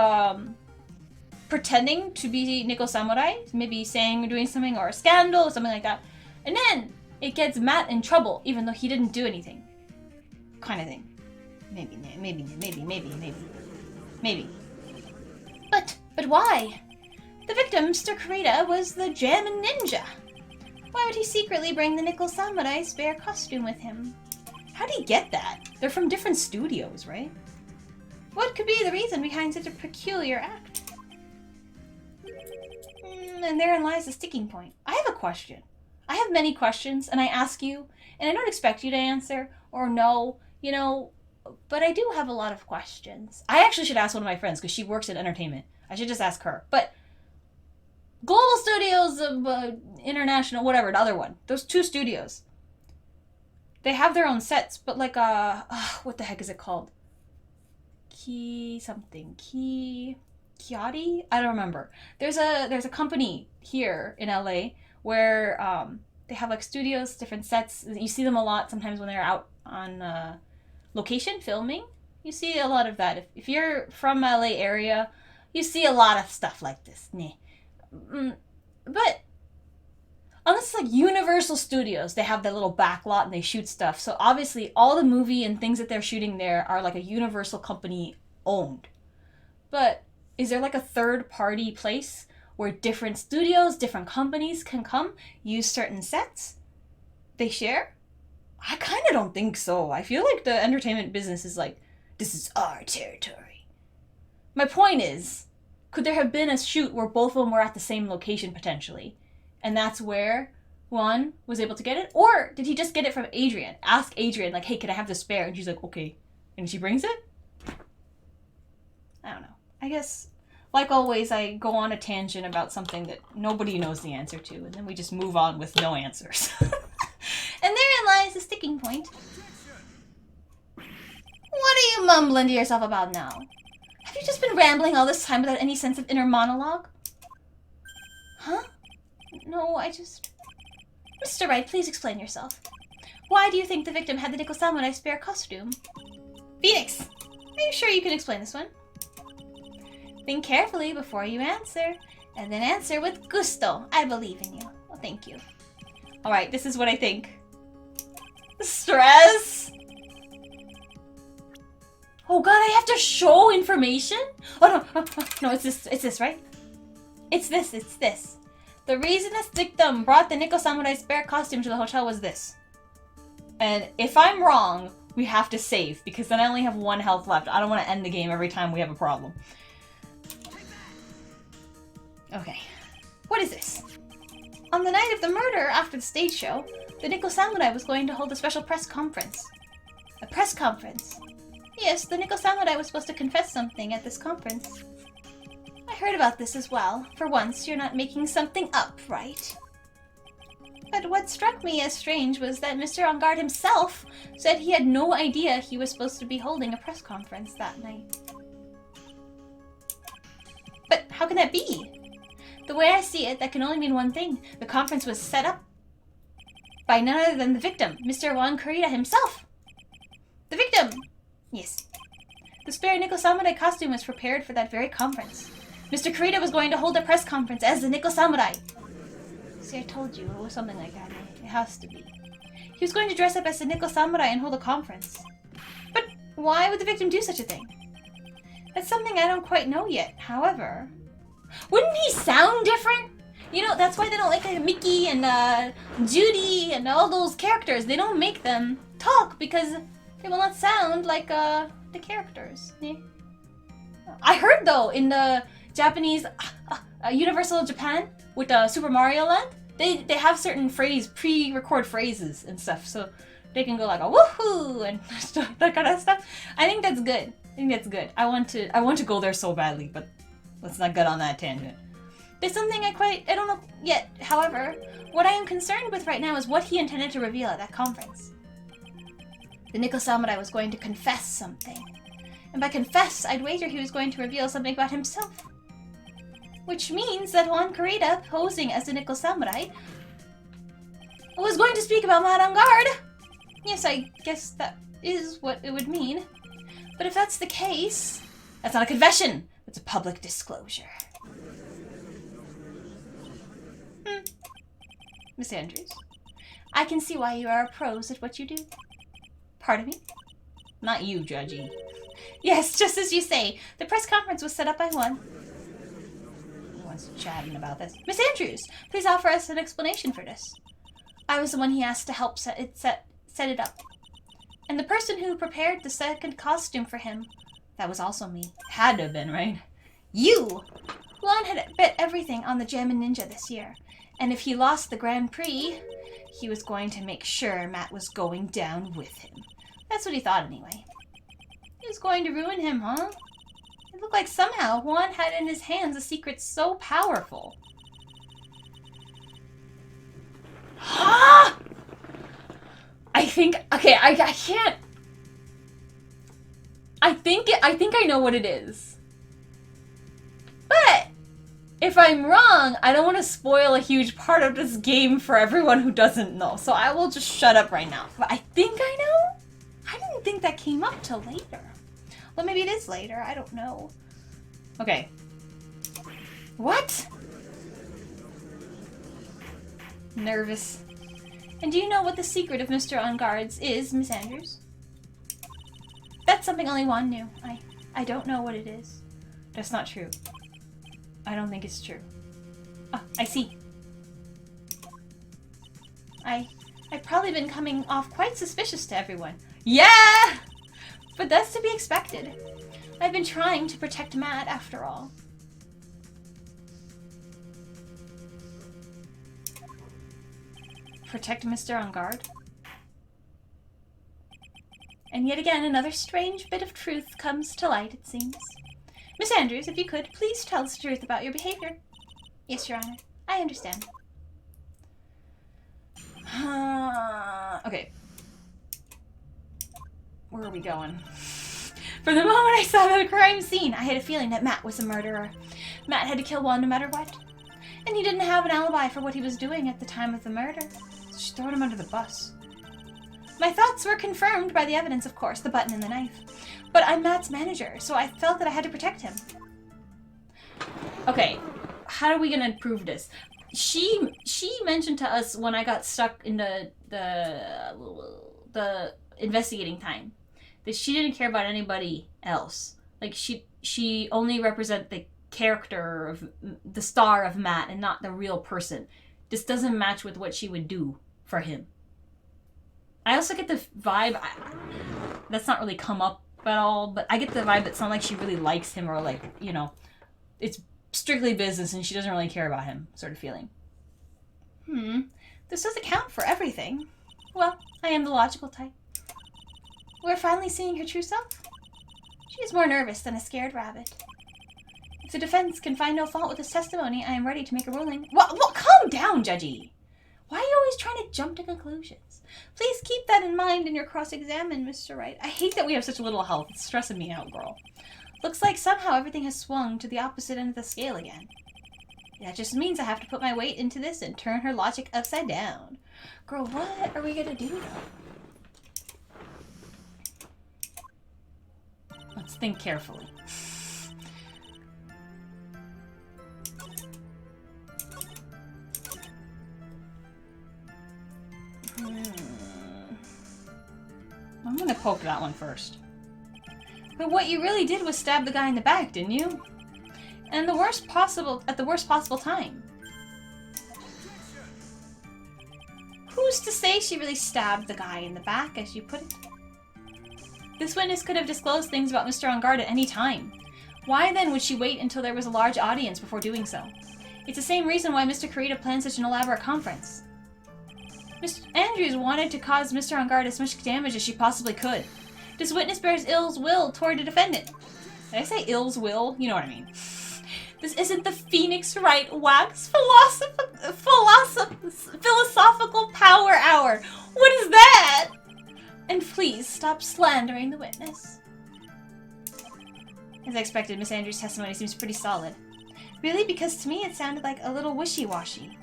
pretending to be Nickel Samurai, maybe saying or doing something, or a scandal or something like that. And then it gets Matt in trouble, even though he didn't do anything. Kind of thing. Maybe. But why? The victim, Mr. Kurita, was the German ninja. Why would he secretly bring the Nickel Samurai spare costume with him? How did he get that? They're from different studios, right? What could be the reason behind such a peculiar act? And therein lies the sticking point. I have a question. I have many questions, and I ask you, and I don't expect you to answer, or no, you know, but I do have a lot of questions. I actually should ask one of my friends, because she works in entertainment. I should just ask her. But Global Studios, International, whatever, the other one. Those 2 studios. They have their own sets, but like, what the heck is it called? Kiati? I don't remember. There's a company here in LA where they have like studios, different sets. You see them a lot sometimes when they're out on location filming. You see a lot of that. If you're from LA area, you see a lot of stuff like this. But unless it's like Universal Studios, they have their little back lot and they shoot stuff. So obviously all the movie and things that they're shooting there are like a Universal company owned. But is there like a third party place where different studios, different companies can come, use certain sets? They share? I kind of don't think so. I feel like the entertainment business is like, this is our territory. My point is, could there have been a shoot where both of them were at the same location potentially? And that's where one was able to get it? Or did he just get it from Adrian? Ask Adrian, like, hey, can I have the spare? And she's like, okay. And she brings it? I don't know. I guess, like always, I go on a tangent about something that nobody knows the answer to, and then we just move on with no answers. And therein lies the sticking point. What are you mumbling to yourself about now? Have you just been rambling all this time without any sense of inner monologue? Huh? No, I just... Mr. Wright, please explain yourself. Why do you think the victim had the Nickel Samurai spare costume? Phoenix, are you sure you can explain this one? Think carefully before you answer, and then answer with gusto. I believe in you. Well, thank you. Alright, this is what I think. Stress? Oh god, I have to show information? Oh no, no, it's this, right? It's this. The reason this victim brought the Nickel Samurai spare costume to the hotel was this. And if I'm wrong, we have to save, because then I only have 1 health left. I don't want to end the game every time we have a problem. Okay. What is this? On the night of the murder, after the stage show, the Nickel Samurai was going to hold a special press conference. A press conference? Yes, the Nickel Samurai was supposed to confess something at this conference. I heard about this as well. For once, you're not making something up, right? But what struck me as strange was that Mr. On Guard himself said he had no idea he was supposed to be holding a press conference that night. But how can that be? The way I see it, that can only mean one thing. The conference was set up by none other than the victim, Mr. Juan Kurita himself. The victim! Yes. The spare Nickel Samurai costume was prepared for that very conference. Mr. Kurita was going to hold a press conference as the Nickel Samurai. See, I told you, it was something like that. It has to be. He was going to dress up as the Nickel Samurai and hold a conference. But why would the victim do such a thing? That's something I don't quite know yet. However, wouldn't he sound different? You know, that's why they don't like Mickey and Judy and all those characters. They don't make them talk because they will not sound like the characters. Yeah. I heard though in the Japanese Universal Japan with Super Mario Land, they have certain pre-record phrases and stuff, so they can go like a woohoo and that kind of stuff. I think that's good. I want to go there so badly, but let's not get on that tangent. There's something I don't know yet. However, what I am concerned with right now is what he intended to reveal at that conference. The nickel samurai was going to confess something. And by confess, I'd wager he was going to reveal something about himself. Which means that Juan Corrida, posing as the nickel samurai, was going to speak about Matt on guard. Yes, I guess that is what it would mean. But if that's the case, that's not a confession. It's a public disclosure. Miss Andrews, I can see why you are a pros at what you do. Pardon me? Not you, Judgy. Yes, just as you say. The press conference was set up by Juan. Who wants to chatting about this? Miss Andrews, please offer us an explanation for this. I was the one he asked to help set it up. And the person who prepared the second costume for him, that was also me. Had to have been, right? You! Juan had bet everything on the Jammin' Ninja this year. And if he lost the Grand Prix, he was going to make sure Matt was going down with him. That's what he thought anyway. He was going to ruin him, huh? It looked like somehow Juan had in his hands a secret so powerful. I think, okay, I can't. I think I know what it is. But if I'm wrong, I don't want to spoil a huge part of this game for everyone who doesn't know. So I will just shut up right now. But I think I know. I didn't think that came up till later. Well, maybe it is later. I don't know. Okay. What? Nervous. And do you know what the secret of Mr. On Guard's is, Miss Andrews? That's something only Juan knew. I don't know what it is. That's not true. I don't think it's true. Oh, I see. I've probably been coming off quite suspicious to everyone. Yeah! But that's to be expected. I've been trying to protect Matt after all. Protect Mr. On Guard? And yet again, another strange bit of truth comes to light, it seems. Miss Andrews, if you could, please tell us the truth about your behavior. Yes, Your Honor. I understand. Okay. Where are we going? From the moment I saw the crime scene, I had a feeling that Matt was a murderer. Matt had to kill Juan no matter what. And he didn't have an alibi for what he was doing at the time of the murder. She's throwing him under the bus. My thoughts were confirmed by the evidence, of course, the button and the knife. But I'm Matt's manager, so I felt that I had to protect him. Okay, how are we gonna prove this? She mentioned to us when I got stuck in the investigating time that she didn't care about anybody else. Like she only represent the character of the star of Matt and not the real person. This doesn't match with what she would do for him. I also get the vibe, that's not really come up at all, but I get the vibe that it's not like she really likes him or like, you know, it's strictly business and she doesn't really care about him sort of feeling. This doesn't count for everything. Well, I am the logical type. We're finally seeing her true self. She is more nervous than a scared rabbit. If the defense can find no fault with this testimony, I am ready to make a ruling. Well, calm down, Judgy. Why are you always trying to jump to conclusions? Please keep that in mind in your cross-examine, Mr. Wright. I hate that we have such little health. It's stressing me out, girl. Looks like somehow everything has swung to the opposite end of the scale again. That just means I have to put my weight into this and turn her logic upside down. Girl, what are we gonna do, though? Let's think carefully. I'm gonna poke that one first. But what you really did was stab the guy in the back, didn't you? And at the worst possible time. Who's to say she really stabbed the guy in the back, as you put it? This witness could have disclosed things about Mr. On Guard at any time. Why then would she wait until there was a large audience before doing so? It's the same reason why Mr. Corrida planned such an elaborate conference. Mr. Andrews wanted to cause Mr. On Guard as much damage as she possibly could. This witness bears ill will toward the defendant. Did I say ill's will? You know what I mean. This isn't the Phoenix Wright Wax philosophical power hour. What is that? And please, stop slandering the witness. As I expected, Miss Andrews' testimony seems pretty solid. Really? Because to me it sounded like a little wishy-washy.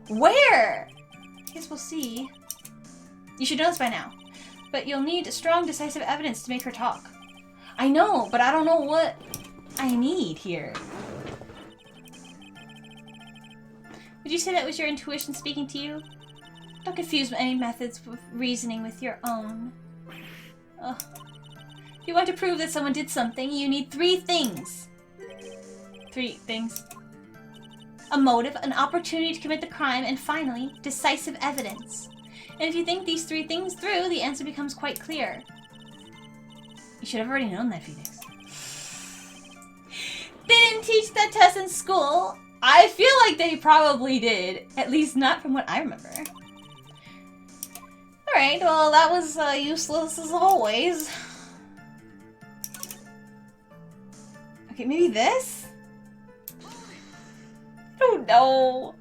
Where? I guess we'll see. You should know this by now. But you'll need strong, decisive evidence to make her talk. I know, but I don't know what I need here. Would you say that was your intuition speaking to you? Don't confuse any methods of reasoning with your own. Ugh. If you want to prove that someone did something, you need 3 things. 3 things. A motive, an opportunity to commit the crime, and finally, decisive evidence. And if you think these 3 things through, the answer becomes quite clear. You should have already known that, Phoenix. They didn't teach that test in school. I feel like they probably did. At least not from what I remember. Alright, well that was useless as always. Okay, maybe this? I don't know.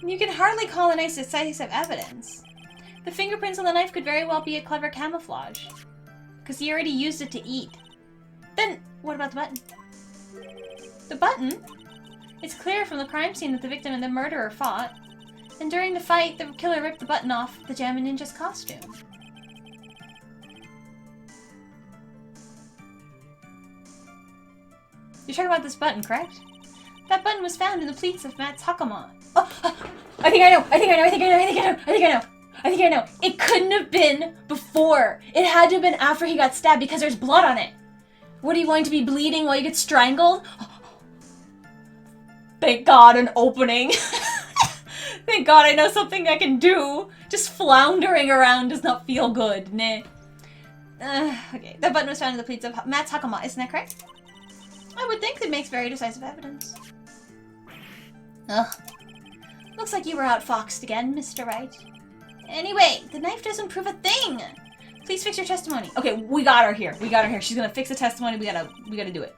You can hardly call a nice decisive evidence. The fingerprints on the knife could very well be a clever camouflage. Because he already used it to eat. Then, what about the button? The button? It's clear from the crime scene that the victim and the murderer fought. And during the fight, the killer ripped the button off the Jammin' Ninja's costume. You're talking about this button, correct? That button was found in the pleats of Matt's Hakama. Oh, I think I know! I think I know! I think I know! I think I know! I think I know! I think I know! It couldn't have been before! It had to have been after he got stabbed because there's blood on it! What, are you going to be bleeding while you get strangled? Thank God, an opening! Thank God I know something I can do! Just floundering around does not feel good, nah. Okay, that button was found in the pleats of Matt's Hakama, isn't that correct? I would think that makes very decisive evidence. Ugh. Looks like you were outfoxed again, Mr. Wright. Anyway, the knife doesn't prove a thing! Please fix your testimony. Okay, we got her here. We got her here. She's gonna fix the testimony. We gotta do it.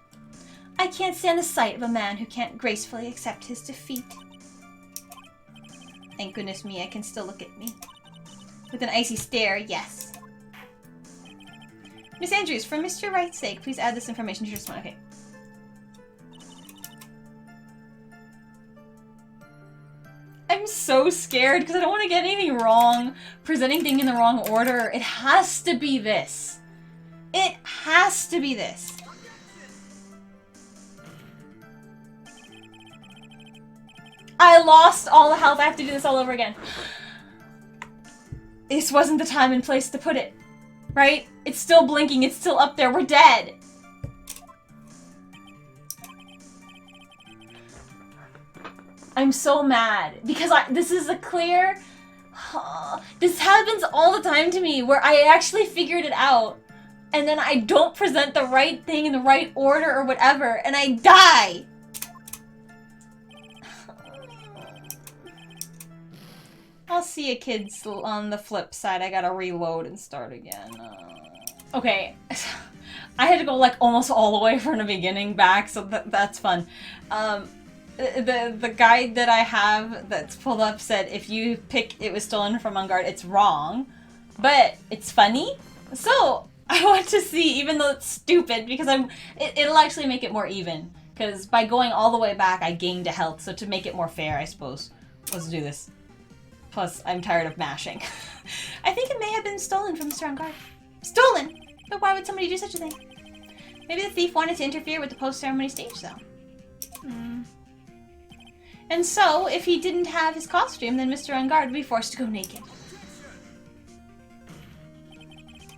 I can't stand the sight of a man who can't gracefully accept his defeat. Thank goodness me, I can still look at me. With an icy stare, yes. Miss Andrews, for Mr. Wright's sake, please add this information to your testimony. Okay. I'm so scared because I don't want to get anything wrong. Presenting things in the wrong order. It has to be this. It has to be this. I lost all the health. I have to do this all over again. This wasn't the time and place to put it. Right? It's still blinking. It's still up there. We're dead. I'm so mad. Because this is a clear... this happens all the time to me. Where I actually figured it out. And then I don't present the right thing in the right order or whatever. And I die. I'll see you kids on the flip side. I gotta reload and start again. Okay. I had to go like almost all the way from the beginning back, so that's fun. The guide that I have that's pulled up said if you pick it was stolen from On Guard, it's wrong. But it's funny. So I want to see, even though it's stupid, because it'll actually make it more even. Because by going all the way back, I gained a health. So to make it more fair, I suppose. Let's do this. Plus, I'm tired of mashing. I think it may have been stolen from Mr. On Guard. Stolen? But why would somebody do such a thing? Maybe the thief wanted to interfere with the post-ceremony stage, though. And so, if he didn't have his costume, then Mr. On Guard would be forced to go naked.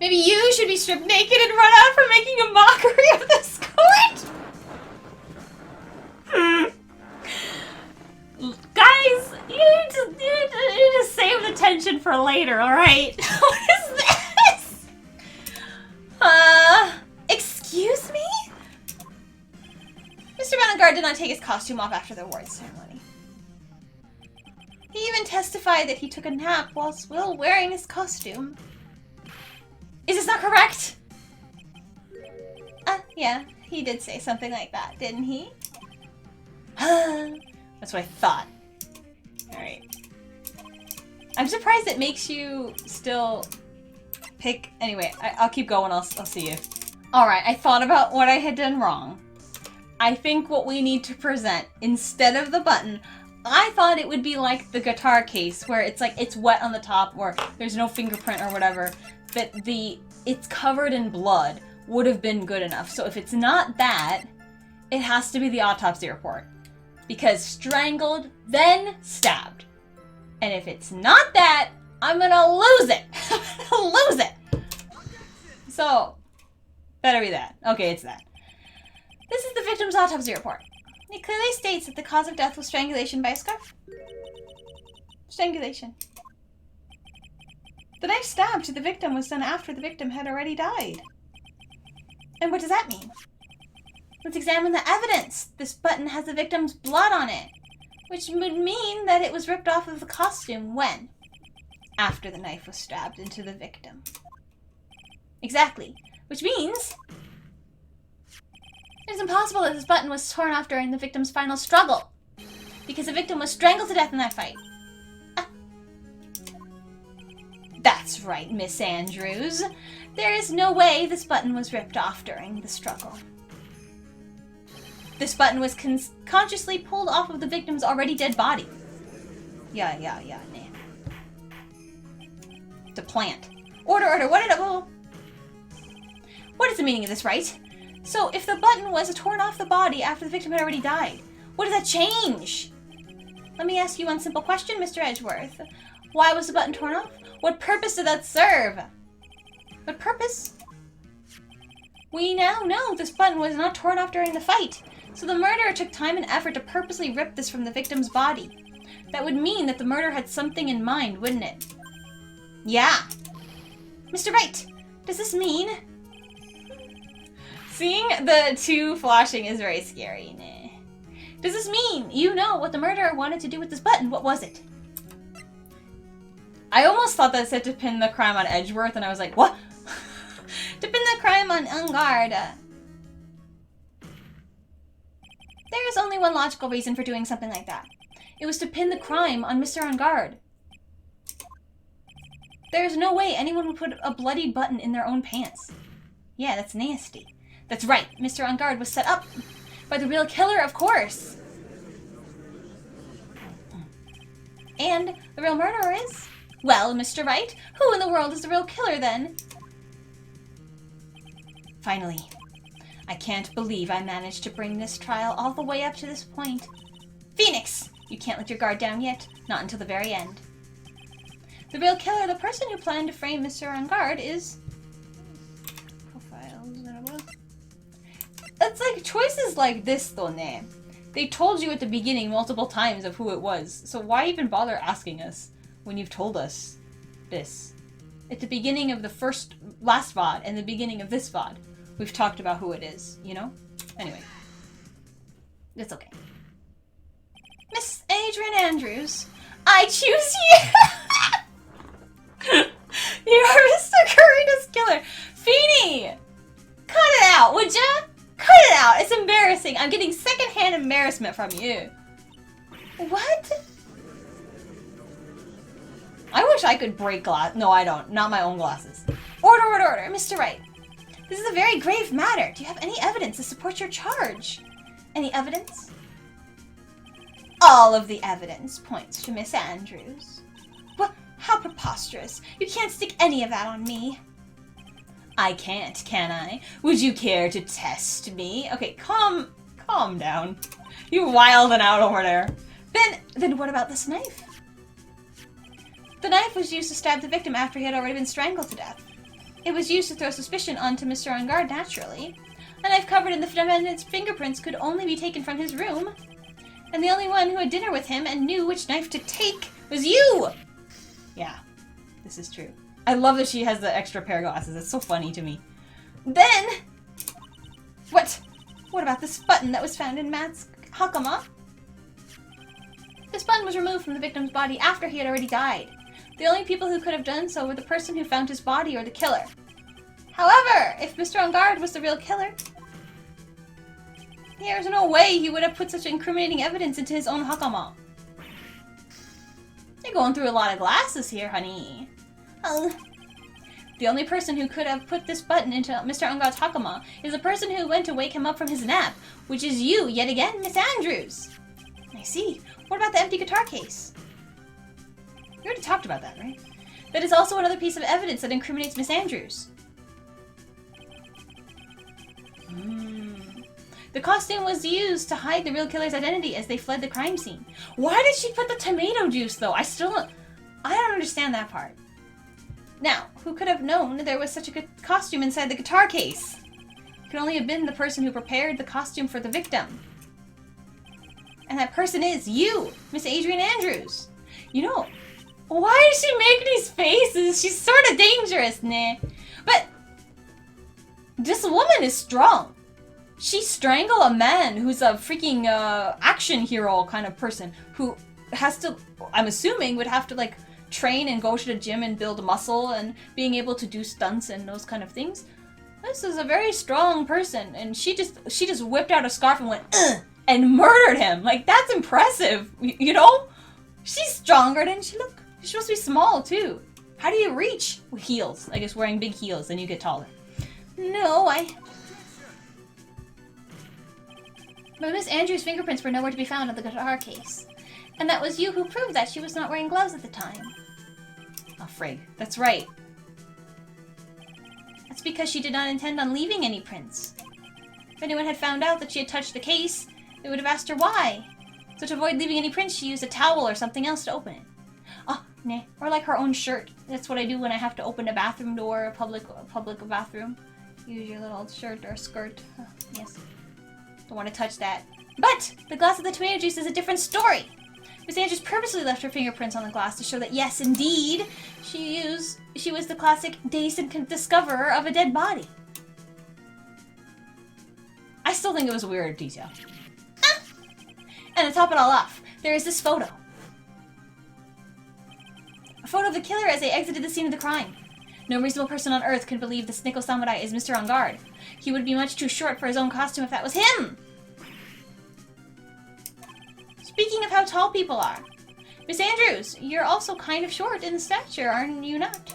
Maybe you should be stripped naked and run out for making a mockery of this court? Guys, you need to save the tension for later, alright? What is this? Excuse me? Mr. On Guard did not take his costume off after the awards ceremony. He even testified that he took a nap while still wearing his costume. Is this not correct? Yeah, he did say something like that, didn't he? That's what I thought. Alright. I'm surprised it makes you still pick... Anyway, I'll keep going. I'll see you. Alright, I thought about what I had done wrong. I think what we need to present, instead of the button, I thought it would be like the guitar case, where it's like, it's wet on the top, or there's no fingerprint or whatever, that it's covered in blood would have been good enough. So if it's not that, it has to be the autopsy report. Because strangled, then stabbed. And if it's not that, I'm gonna lose it! I'm gonna lose it! So, better be that. Okay, it's that. This is the victim's autopsy report. It clearly states that the cause of death was strangulation by a scarf. Strangulation. The knife stab to the victim was done after the victim had already died. And what does that mean? Let's examine the evidence. This button has the victim's blood on it, which would mean that it was ripped off of the costume when? After the knife was stabbed into the victim. Exactly. Which means it is impossible that this button was torn off during the victim's final struggle, because the victim was strangled to death in that fight. Ah. That's right, Miss Andrews. There is no way this button was ripped off during the struggle. This button was consciously pulled off of the victim's already dead body. Yeah, nah. To plant. Order, what did it... Well, what is the meaning of this, right? So, if the button was torn off the body after the victim had already died, what does that change? Let me ask you one simple question, Mr. Edgeworth. Why was the button torn off? What purpose did that serve? What purpose? We now know this button was not torn off during the fight, so the murderer took time and effort to purposely rip this from the victim's body. That would mean that the murderer had something in mind, wouldn't it? Yeah. Mr. Wright, does this mean... Seeing the two flashing is very scary. Nah. Does this mean you know what the murderer wanted to do with this button? What was it? I almost thought that said to pin the crime on Edgeworth, and I was like, what? To pin the crime on Ungard. There is only one logical reason for doing something like that. It was to pin the crime on Mr. Ungard. There is no way anyone would put a bloody button in their own pants. Yeah, that's nasty. That's right, Mr. Ungard was set up by the real killer, of course. And the real murderer is... Well, Mr. Wright, who in the world is the real killer, then? Finally, I can't believe I managed to bring this trial all the way up to this point. Phoenix! You can't let your guard down yet, not until the very end. The real killer, the person who planned to frame Mr. Ungard, is... It's like choices like this, though, name. They told you at the beginning multiple times of who it was, so why even bother asking us when you've told us this? At the beginning of the last VOD and the beginning of this VOD, we've talked about who it is, you know? Anyway. It's okay. Miss Adrian Andrews, I choose you! You're Mr. Karina's killer. Feeny! Cut it out, would ya? Cut it out! It's embarrassing. I'm getting secondhand embarrassment from you. What? I wish I could break glass. No, I don't. Not my own glasses. Order, order, order. Mr. Wright. This is a very grave matter. Do you have any evidence to support your charge? Any evidence? All of the evidence points to Miss Andrews. What? How preposterous. You can't stick any of that on me. I can't, can I? Would you care to test me? Okay, calm down. You're wilding out over there. Then what about this knife? The knife was used to stab the victim after he had already been strangled to death. It was used to throw suspicion onto Mr. Ungard, naturally. A knife covered in the defendant's fingerprints could only be taken from his room. And the only one who had dinner with him and knew which knife to take was you! Yeah, this is true. I love that she has the extra pair of glasses. It's so funny to me. Then... What about this button that was found in Matt's hakama? This button was removed from the victim's body after he had already died. The only people who could have done so were the person who found his body or the killer. However, if Mr. Ungard was the real killer, there's no way he would have put such incriminating evidence into his own hakama. You're going through a lot of glasses here, honey. The only person who could have put this button into Mr. Ungod's Hakama is the person who went to wake him up from his nap, which is you, yet again, Miss Andrews. I see. What about the empty guitar case? We already talked about that, right? That is also another piece of evidence that incriminates Miss Andrews. The costume was used to hide the real killer's identity as they fled the crime scene. Why did she put the tomato juice, though? I don't understand that part. Now, who could have known there was such a good costume inside the guitar case? It could only have been the person who prepared the costume for the victim. And that person is you, Miss Adrian Andrews. You know, why does she make these faces? She's sort of dangerous, nah. But this woman is strong. She strangled a man who's a freaking action hero kind of person who has to, I'm assuming, would have to like train and go to the gym and build muscle and being able to do stunts and those kind of things. This is a very strong person, and she just whipped out a scarf and went ugh, and murdered him. Like, that's impressive, you know? She's stronger than she look. She's supposed to be small too. How do you reach with heels? I guess wearing big heels, then you get taller. No, But Miss Andrews' fingerprints were nowhere to be found in the guitar case. And that was you who proved that she was not wearing gloves at the time. Oh, frig. That's right. That's because she did not intend on leaving any prints. If anyone had found out that she had touched the case, they would have asked her why. So to avoid leaving any prints, she used a towel or something else to open it. Oh, nah. Or like her own shirt. That's what I do when I have to open a bathroom door, a public bathroom. Use your little shirt or skirt. Oh, yes. Don't want to touch that. But the glass of the tomato juice is a different story. Miss Andrews purposely left her fingerprints on the glass to show that yes, indeed, she was the classic decent discoverer of a dead body. I still think it was a weird detail. Ah! And to top it all off, there is this photo. A photo of the killer as they exited the scene of the crime. No reasonable person on Earth could believe the Snickle Samurai is Mr. On Guard. He would be much too short for his own costume if that was him! Speaking of how tall people are, Miss Andrews, you're also kind of short in stature, aren't you not?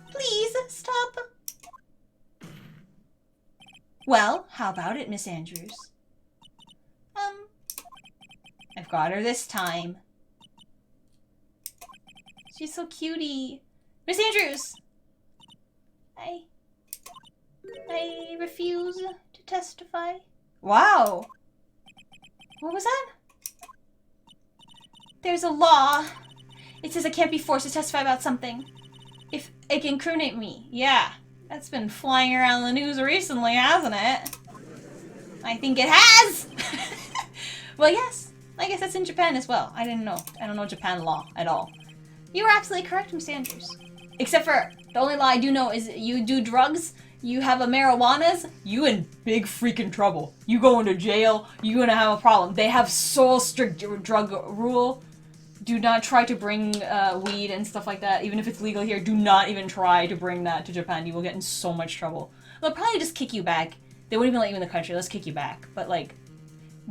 Please, stop. Well, how about it, Miss Andrews? I've got her this time. She's so cutie. Miss Andrews! I refuse to testify. Wow! What was that? There's a law. It says I can't be forced to testify about something. If it can incriminate me. Yeah. That's been flying around the news recently, hasn't it? I think it has! Well, yes. I guess that's in Japan as well. I didn't know. I don't know Japan law at all. You were absolutely correct, Miss Andrews. Except for, the only law I do know is you do drugs, you have a marijuanas, you in big freaking trouble. You go into jail, you're gonna have a problem. They have so strict drug rule. Do not try to bring weed and stuff like that. Even if it's legal here, do not even try to bring that to Japan. You will get in so much trouble. They'll probably just kick you back. They won't even let you in the country. Let's kick you back. But like,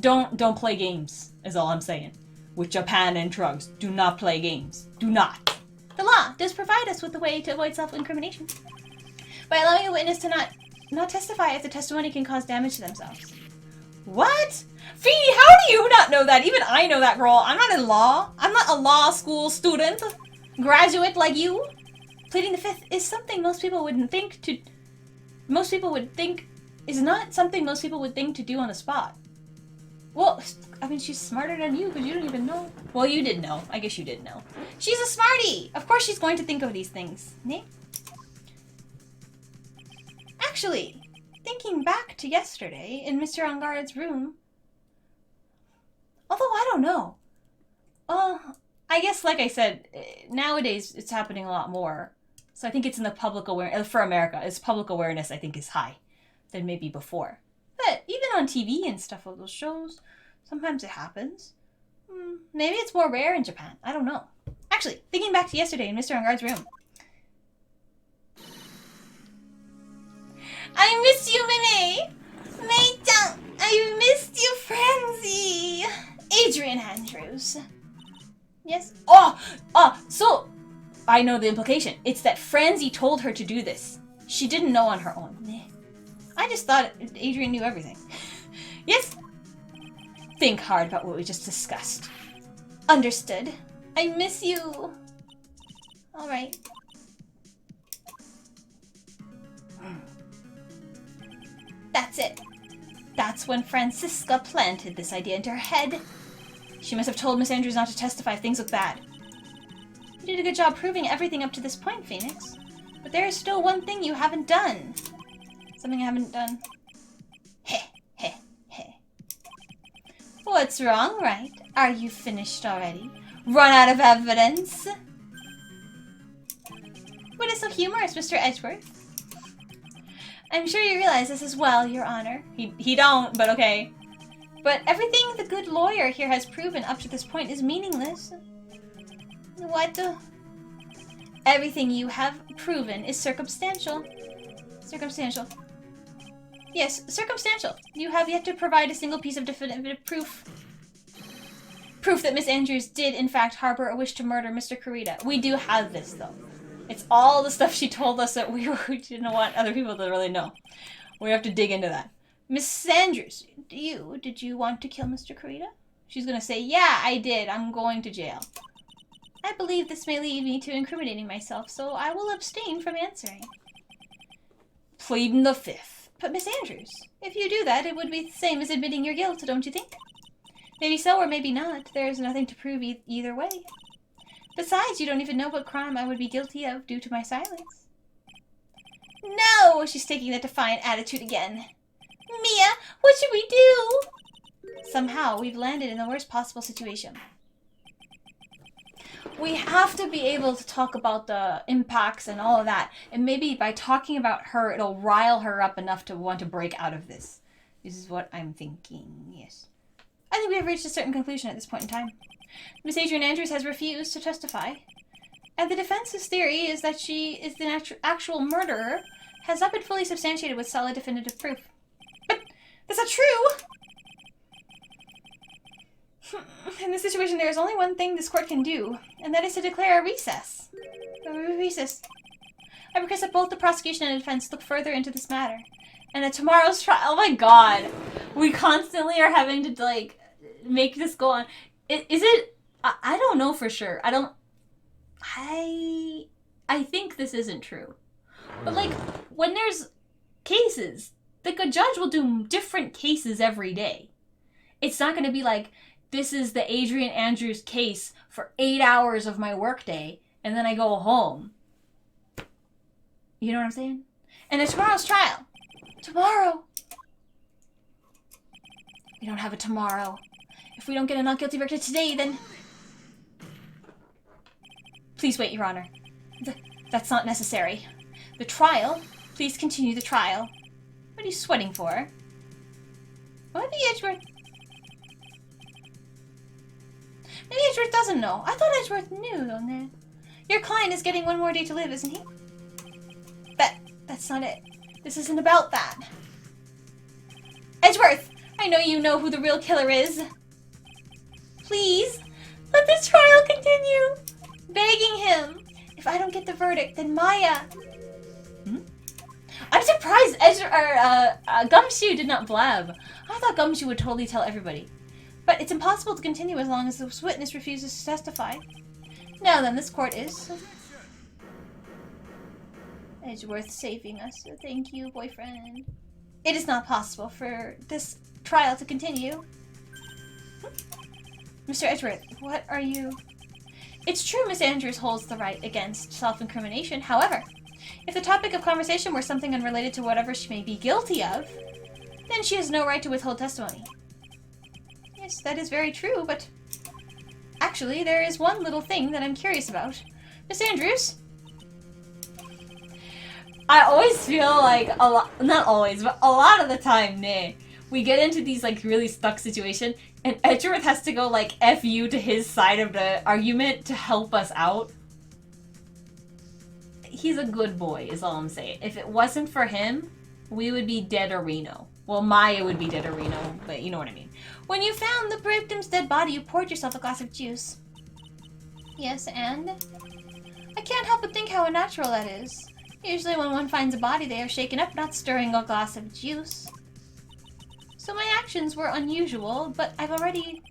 don't play games, is all I'm saying. With Japan and drugs. Do not play games. Do not. The law does provide us with a way to avoid self-incrimination. By allowing a witness to not testify if the testimony can cause damage to themselves. What? Fee, how do you not know that? Even I know that, girl. I'm not in law. I'm not a law school student. Graduate like you. Pleading the fifth is something most people wouldn't think to... Most people would think... Is not something most people would think to do on the spot. Well, I mean, she's smarter than you because you don't even know. Well, you did know. I guess you did know. She's a smarty. Of course she's going to think of these things. Nee? Actually, thinking back to yesterday in Mr. Onguard's room, although I don't know. I guess, like I said, nowadays it's happening a lot more. So I think it's in the public awareness, for America, its public awareness I think is high than maybe before. But even on TV and stuff of those shows, sometimes it happens. Maybe it's more rare in Japan. I don't know. Actually, thinking back to yesterday in Mr. Onguard's room. I miss you, Mimi! Mei-chan! I missed you, Frenzy! Adrian Andrews. Yes? So... I know the implication. It's that Franzi told her to do this. She didn't know on her own. I just thought Adrian knew everything. Yes? Think hard about what we just discussed. Understood. I miss you. Alright. That's it. That's when Franziska planted this idea into her head. She must have told Miss Andrews not to testify if things look bad. You did a good job proving everything up to this point, Phoenix. But there is still one thing you haven't done. Something I haven't done. Heh, heh, heh. What's wrong, right? Are you finished already? Run out of evidence? What is so humorous, Mr. Edgeworth? I'm sure you realize this as well, Your Honor. He don't, but okay. But everything the good lawyer here has proven up to this point is meaningless. What? Everything you have proven is circumstantial. Circumstantial. Yes, circumstantial. You have yet to provide a single piece of definitive proof. Proof that Miss Andrews did, in fact, harbor a wish to murder Mr. Kurita. We do have this, though. It's all the stuff she told us that we didn't want other people to really know. We have to dig into that. Miss Andrews, did you want to kill Mr. Kurita? She's gonna say, yeah, I did. I'm going to jail. I believe this may lead me to incriminating myself, so I will abstain from answering. Pleading the fifth. But Miss Andrews, if you do that, it would be the same as admitting your guilt, don't you think? Maybe so or maybe not. There is nothing to prove either way. Besides, you don't even know what crime I would be guilty of due to my silence. No! She's taking that defiant attitude again. Mia, what should we do? Somehow, we've landed in the worst possible situation. We have to be able to talk about the impacts and all of that. And maybe by talking about her, it'll rile her up enough to want to break out of this. This is what I'm thinking, yes. I think we have reached a certain conclusion at this point in time. Miss Adrian Andrews has refused to testify. And the defense's theory is that she is the actual murderer has not been fully substantiated with solid definitive proof. But that's not true! In this situation, there is only one thing this court can do, and that is to declare a recess. A recess. I request that both the prosecution and defense look further into this matter. And at tomorrow's trial, oh my god! We constantly are having to, like, make this go on. Is it? I don't know for sure. I think this isn't true. But, like, when there's cases, like, a judge will do different cases every day. It's not going to be like, this is the Adrian Andrews case for 8 hours of my workday, and then I go home. You know what I'm saying? And at tomorrow's trial. Tomorrow. We don't have a tomorrow. If we don't get a not guilty verdict today, then... Please wait, Your Honor. That's not necessary. The trial? Please continue the trial. What are you sweating for? What the Edgeworth? Maybe Edgeworth doesn't know. I thought Edgeworth knew, though. Your client is getting one more day to live, isn't he? That's not it. This isn't about that. Edgeworth! I know you know who the real killer is. Please, let this trial continue. Begging him. If I don't get the verdict, then Maya... I'm surprised Gumshoe did not blab. I thought Gumshoe would totally tell everybody. But it's impossible to continue as long as this witness refuses to testify. Now then, this court is... Edgeworth saving us, so thank you, boyfriend. It is not possible for this trial to continue. Mr. Edgeworth, what are you... It's true Miss Andrews holds the right against self-incrimination. However, if the topic of conversation were something unrelated to whatever she may be guilty of, then she has no right to withhold testimony. Yes, that is very true, but... Actually, there is one little thing that I'm curious about. Miss Andrews? I always feel like not always, but a lot of the time, we get into these, like, really stuck situations, and Edgeworth has to go, like, F you to his side of the argument to help us out. He's a good boy, is all I'm saying. If it wasn't for him, we would be dead or Reno. Well, Maya would be dead or Reno, but you know what I mean. When you found the victim's dead body, you poured yourself a glass of juice. Yes, and? I can't help but think how unnatural that is. Usually when one finds a body, they are shaken up, not stirring a glass of juice. So my actions were unusual, but I've already...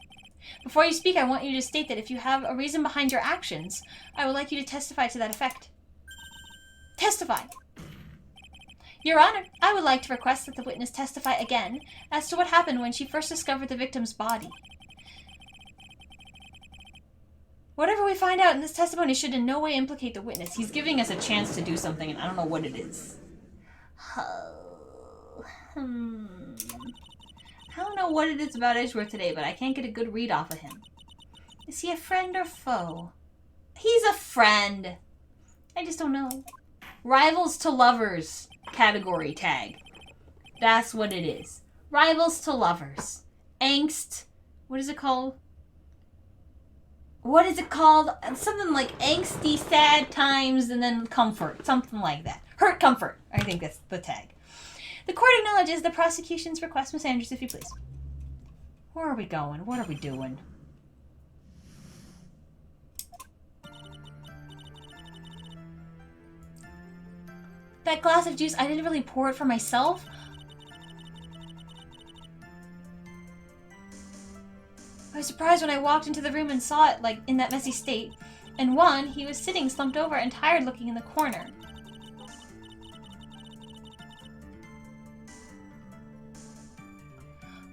Before you speak, I want you to state that if you have a reason behind your actions, I would like you to testify to that effect. Testify! Your Honor, I would like to request that the witness testify again as to what happened when she first discovered the victim's body. Whatever we find out in this testimony should in no way implicate the witness. He's giving us a chance to do something, and I don't know what it is. I don't know what it is about Edgeworth today, but I can't get a good read off of him. Is he a friend or foe? He's a friend. I just don't know. Rivals to lovers category tag. That's what it is. Rivals to lovers. Angst. What is it called? What is it called? Something like angsty, sad times, and then comfort. Something like that. Hurt, comfort. I think that's the tag. The court acknowledges the prosecution's request, Miss Andrews, if you please. Where are we going? What are we doing? That glass of juice, I didn't really pour it for myself. I was surprised when I walked into the room and saw it, like, in that messy state. And one, he was sitting slumped over and tired looking in the corner.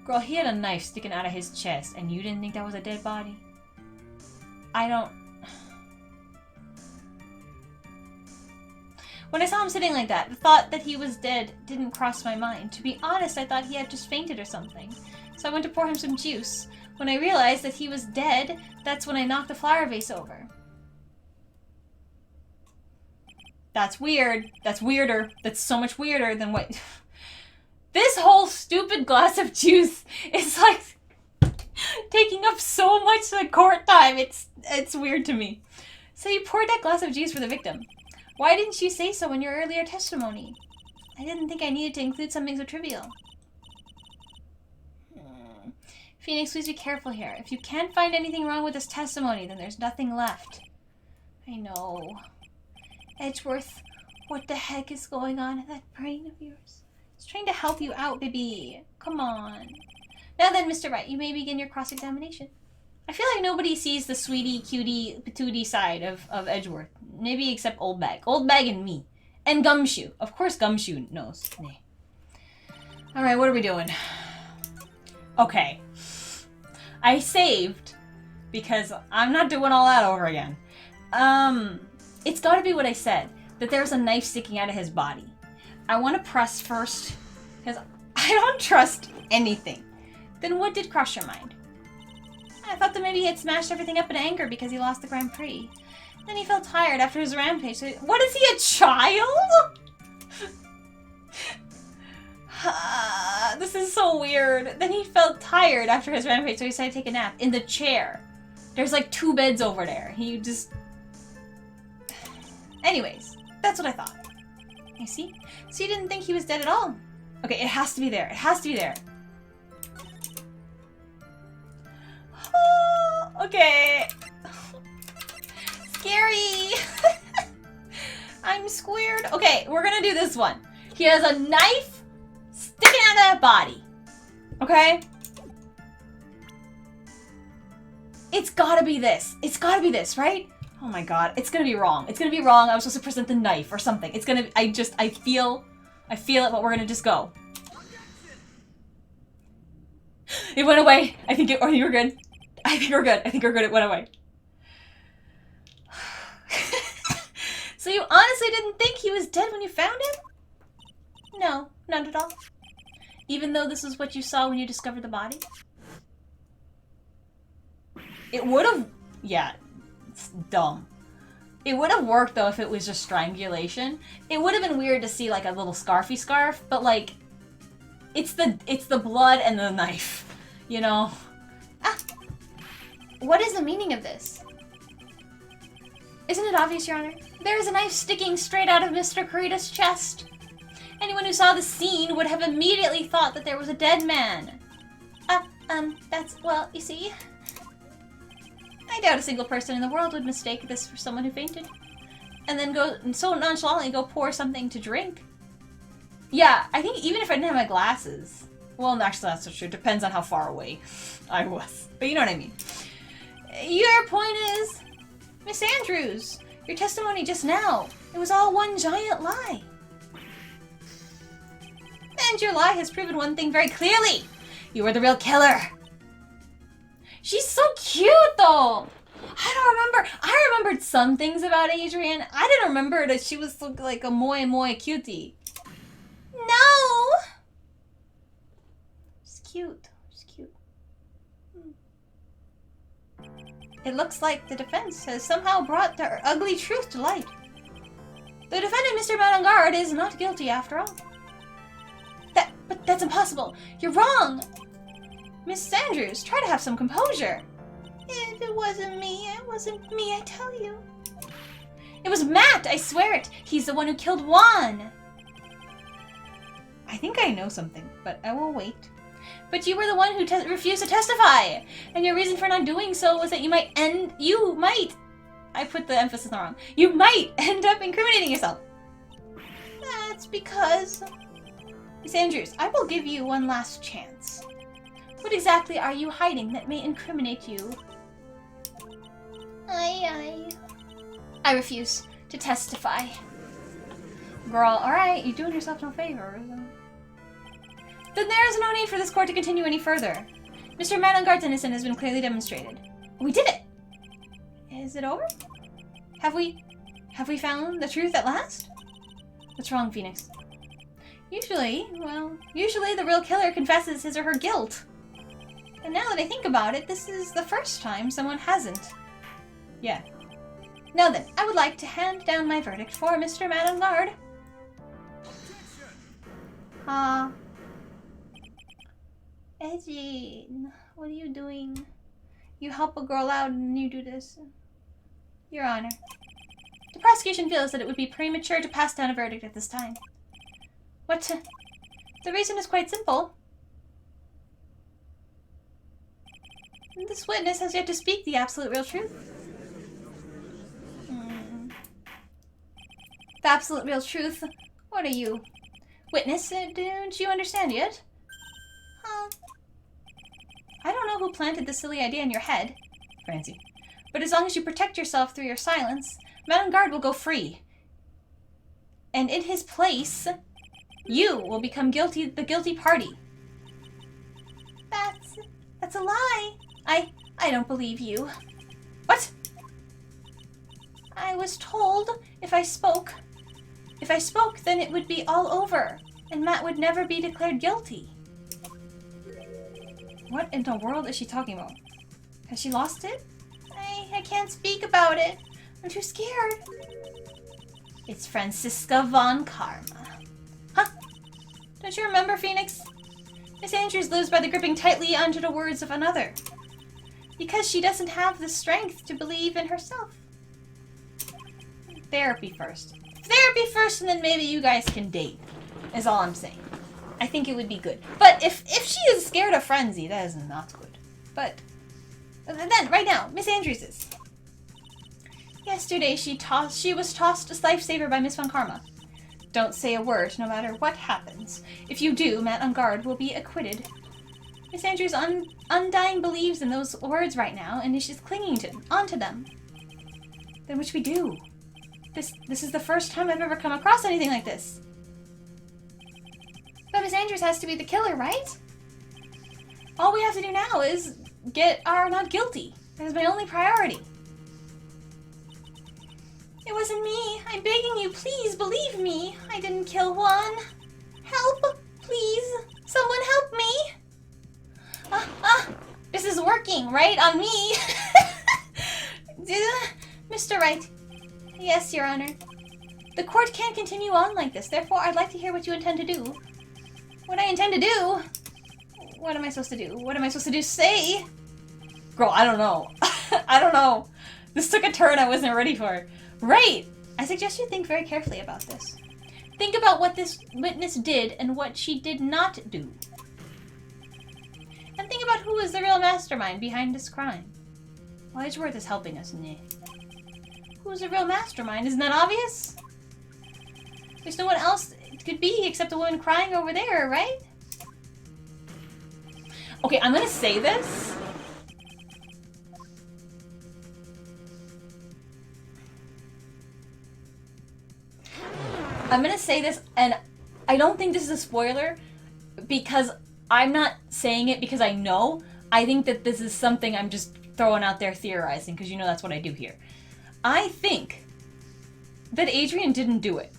Girl, he had a knife sticking out of his chest, and you didn't think that was a dead body? I don't... When I saw him sitting like that, the thought that he was dead didn't cross my mind. To be honest, I thought he had just fainted or something. So I went to pour him some juice. When I realized that he was dead, that's when I knocked the flower vase over. That's weird. That's weirder. That's so much weirder than what... This whole stupid glass of juice is like taking up so much of the court time. It's weird to me. So you poured that glass of juice for the victim. Why didn't you say so in your earlier testimony? I didn't think I needed to include something so trivial. Phoenix, please be careful here. If you can't find anything wrong with this testimony, then there's nothing left. I know. Edgeworth, what the heck is going on in that brain of yours? It's trying to help you out, baby. Come on. Now then, Mr. Wright, you may begin your cross-examination. I feel like nobody sees the sweetie, cutie, patootie side of Edgeworth. Maybe except Old Bag. Old Bag and me. And Gumshoe. Of course Gumshoe knows. Nay. Alright, what are we doing? Okay. I saved because I'm not doing all that over again. It's gotta be what I said. That there's a knife sticking out of his body. I want to press first because I don't trust anything. Then what did cross your mind? I thought that maybe he had smashed everything up in anger because he lost the Grand Prix. Then he felt tired after his rampage. So what is he, a child? This is so weird. Then he felt tired after his rampage, so he decided to take a nap in the chair. There's like 2 beds over there. He just... Anyways, that's what I thought. You see? So you didn't think he was dead at all? Okay, it has to be there. It has to be there. Okay. Scary. I'm squared. Okay, we're gonna do this one. He has a knife sticking out of that body. Okay? It's gotta be this. It's gotta be this, right? Oh my god. It's gonna be wrong. It's gonna be wrong. I was supposed to present the knife or something. It's gonna... I feel it, but we're gonna just go. It went away. I think it... Oh, you were good. I think we're good. I think we're good. It went away. So you honestly didn't think he was dead when you found him? No, not at all. Even though this is what you saw when you discovered the body? It would have... Yeah, it's dumb. It would have worked, though, if it was just strangulation. It would have been weird to see, like, a little scarfy scarf, but, like, it's the blood and the knife, you know? Ah! What is the meaning of this? Isn't it obvious, Your Honor? There is a knife sticking straight out of Mr. Kurita's chest. Anyone who saw the scene would have immediately thought that there was a dead man. Well, you see... I doubt a single person in the world would mistake this for someone who fainted. and then go and so nonchalantly go pour something to drink. Yeah, I think even if I didn't have my glasses... Well, actually, that's not true. Depends on how far away I was. But you know what I mean. Your point is... Miss Andrews, your testimony just now, it was all one giant lie. And your lie has proven one thing very clearly. You were the real killer. She's so cute, though. I don't remember. I remembered some things about Adrian. I didn't remember that she was like a moi cutie. No! She's cute. She's cute. It looks like the defense has somehow brought the ugly truth to light. The defendant, Mr. Manongard, is not guilty after all. But that's impossible. You're wrong. Miss Andrews, try to have some composure. It wasn't me. It wasn't me, I tell you. It was Matt, I swear it. He's the one who killed Juan. I think I know something, but I will wait. But you were the one who refused to testify. And your reason for not doing so was that you might I put the emphasis wrong. You might end up incriminating yourself. That's because... Miss Andrews, I will give you one last chance. What exactly are you hiding that may incriminate you? I refuse to testify. Girl, alright, you're doing yourself no favors. Then there is no need for this court to continue any further. Mr. Manongard's innocence has been clearly demonstrated. We did it! Is it over? Have we found the truth at last? What's wrong, Phoenix? Usually the real killer confesses his or her guilt. And now that I think about it, this is the first time someone hasn't. Yeah. Now then, I would like to hand down my verdict for Mr. Manongard. Edgeworth, what are you doing? You help a girl out and you do this. Your Honor. The prosecution feels that it would be premature to pass down a verdict at this time. What? The reason is quite simple. This witness has yet to speak the absolute real truth. The absolute real truth? What are you? Witness? Don't you understand yet? Huh? I don't know who planted this silly idea in your head, Francie. But as long as you protect yourself through your silence, Manongard will go free. And in his place, you will become the guilty party. That's a lie. I don't believe you. What? I was told if I spoke, then it would be all over, and Matt would never be declared guilty. What in the world is she talking about? Has she lost it? I can't speak about it. I'm too scared. It's Franziska von Karma. Huh? Don't you remember, Phoenix? Miss Andrews lives by the gripping tightly onto the words of another. Because she doesn't have the strength to believe in herself. Therapy first. Therapy first, and then maybe you guys can date. Is all I'm saying. I think it would be good. But if she is scared of frenzy, that is not good. But then, right now, Miss Andrews is. Yesterday, she was tossed as lifesaver by Miss Von Karma. Don't say a word, no matter what happens. If you do, Manongard will be acquitted. Miss Andrews undying believes in those words right now, and she's clinging onto them. Then what should we do? This is the first time I've ever come across anything like this. But Miss Andrews has to be the killer, right? All we have to do now is get our not guilty. That is my only priority. It wasn't me. I'm begging you, please believe me. I didn't kill Juan. Help, please. Someone help me. This is working, right? On me. Mr. Wright. Yes, Your Honor. The court can't continue on like this. Therefore, I'd like to hear what you intend to do. What I intend to do? What am I supposed to do? What am I supposed to do? Say? Girl, I don't know. I don't know. This took a turn I wasn't ready for. Right! I suggest you think very carefully about this. Think about what this witness did and what she did not do. And think about who is the real mastermind behind this crime. Well, Edgeworth is helping us, nah. Who's the real mastermind? Isn't that obvious? There's no one else it could be except the woman crying over there, right? Okay, I'm gonna say this. I'm gonna say this, and I don't think this is a spoiler, because I'm not saying it because I know. I think that this is something I'm just throwing out there theorizing, because you know that's what I do here. I think that Adrian didn't do it.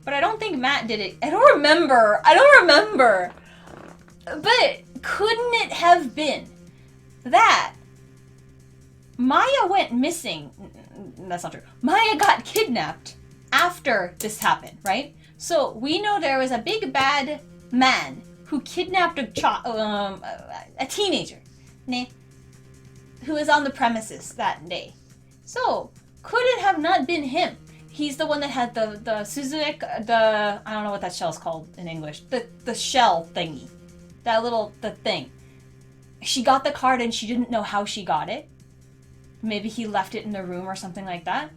But I don't think Matt did it. I don't remember. But couldn't it have been that Maya went missing? That's not true. Maya got kidnapped after this happened, right? So we know there was a big bad man who kidnapped a teenager, who was on the premises that day. So could it have not been him? He's the one that had the Suzuki, I don't know what that shell's called in English. The shell thingy. The thing. She got the card and she didn't know how she got it. Maybe he left it in the room or something like that.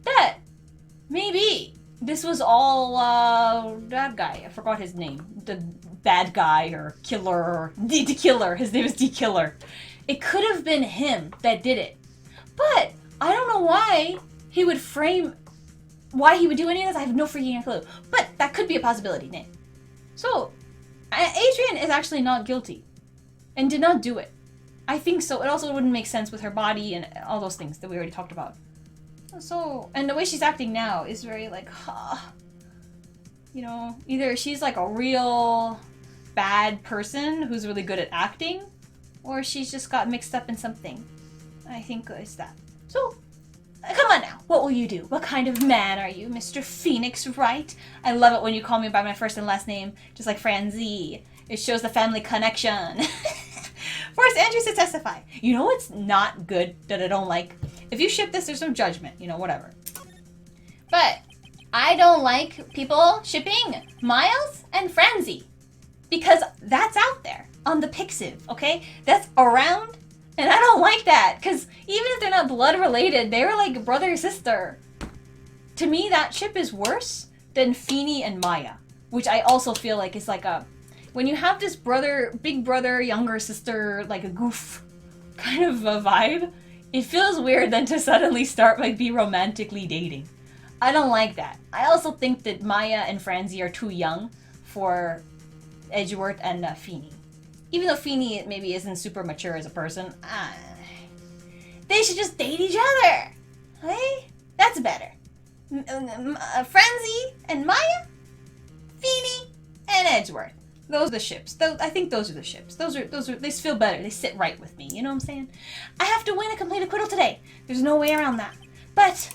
That, maybe, this was all, that guy. I forgot his name. The bad guy or killer or D-Killer. His name is D-Killer. It could have been him that did it. But I don't know why he would do any of this. I have no freaking clue. But that could be a possibility, Nick. So, Adrian is actually not guilty. And did not do it. I think so. It also wouldn't make sense with her body and all those things that we already talked about. So, and the way she's acting now is very like, you know, either she's like a real bad person who's really good at acting, or she's just got mixed up in something. I think it's that. So, come on now. What will you do? What kind of man are you, Mr. Phoenix, right? I love it when you call me by my first and last name, just like Franzi. It shows the family connection. Force Andrews to testify. You know what's not good that I don't like? If you ship this, there's no judgment. You know, whatever. But I don't like people shipping Miles and Franzi. Because that's out there on the Pixiv, okay? That's around. And I don't like that. Because even if they're not blood related, they're like brother or sister. To me, that ship is worse than Feeny and Maya. Which I also feel like is like a... When you have this big brother, younger sister, like a goof kind of a vibe, it feels weird then to suddenly start like be romantically dating. I don't like that. I also think that Maya and Franzi are too young for Edgeworth and Feeny. Even though Feeny maybe isn't super mature as a person, they should just date each other. Hey? That's better. Franzi and Maya, Feeny and Edgeworth. Those are the ships. I think those are the ships. Those are. They feel better. They sit right with me. You know what I'm saying? I have to win a complete acquittal today. There's no way around that. But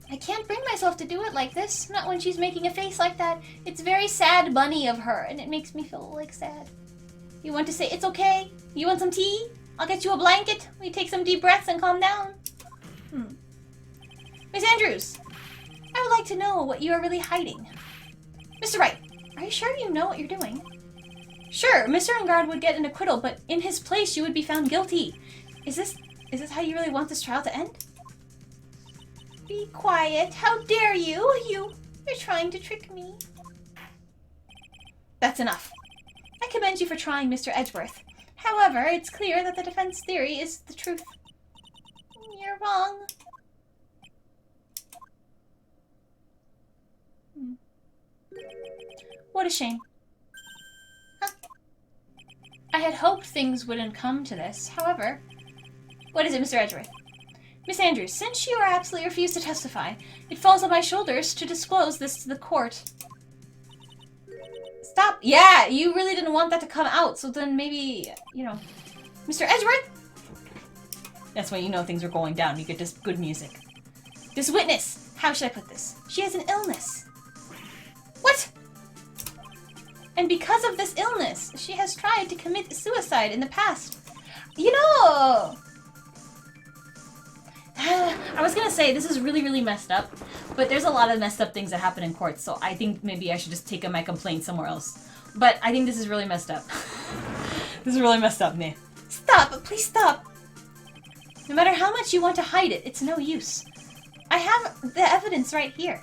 I can't bring myself to do it like this. Not when she's making a face like that. It's very sad bunny of her, and it makes me feel like sad. You want to say it's okay? You want some tea? I'll get you a blanket. We take some deep breaths and calm down. Miss Andrews, I would like to know what you are really hiding. Mr. Wright. Are you sure you know what you're doing? Sure, Mr. Engard would get an acquittal, but in his place you would be found guilty. Is this how you really want this trial to end? Be quiet. How dare you? You're trying to trick me. That's enough. I commend you for trying, Mr. Edgeworth. However, it's clear that the defense theory is the truth. You're wrong. What a shame. Huh. I had hoped things wouldn't come to this. However, what is it, Mr. Edgeworth? Miss Andrews, since you absolutely refuse to testify, it falls on my shoulders to disclose this to the court. Stop. Yeah, you really didn't want that to come out, so then maybe, you know. Mr. Edgeworth? That's when you know things are going down. You get this good music. This witness, how should I put this? She has an illness. What? And because of this illness, she has tried to commit suicide in the past. You know... I was gonna say, this is really, really messed up, but there's a lot of messed up things that happen in court, so I think maybe I should just take my complaint somewhere else. But I think this is really messed up. This is really messed up, Nay. Stop! Please stop! No matter how much you want to hide it, it's no use. I have the evidence right here.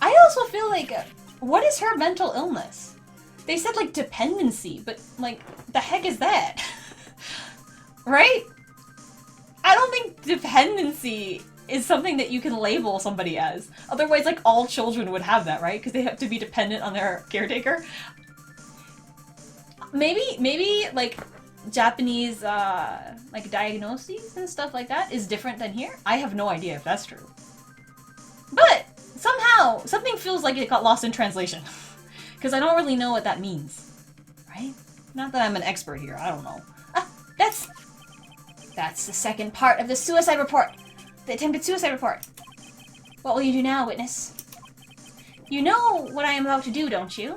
I also feel like, what is her mental illness? They said, like, dependency, but, like, the heck is that? Right? I don't think dependency is something that you can label somebody as. Otherwise, like, all children would have that, right? Because they have to be dependent on their caretaker. Maybe, like, Japanese, like, diagnoses and stuff like that is different than here. I have no idea if that's true. But, somehow, something feels like it got lost in translation. Because I don't really know what that means. Right? Not that I'm an expert here, I don't know. That's the second part of the suicide report. The attempted suicide report. What will you do now, witness? You know what I am about to do, don't you?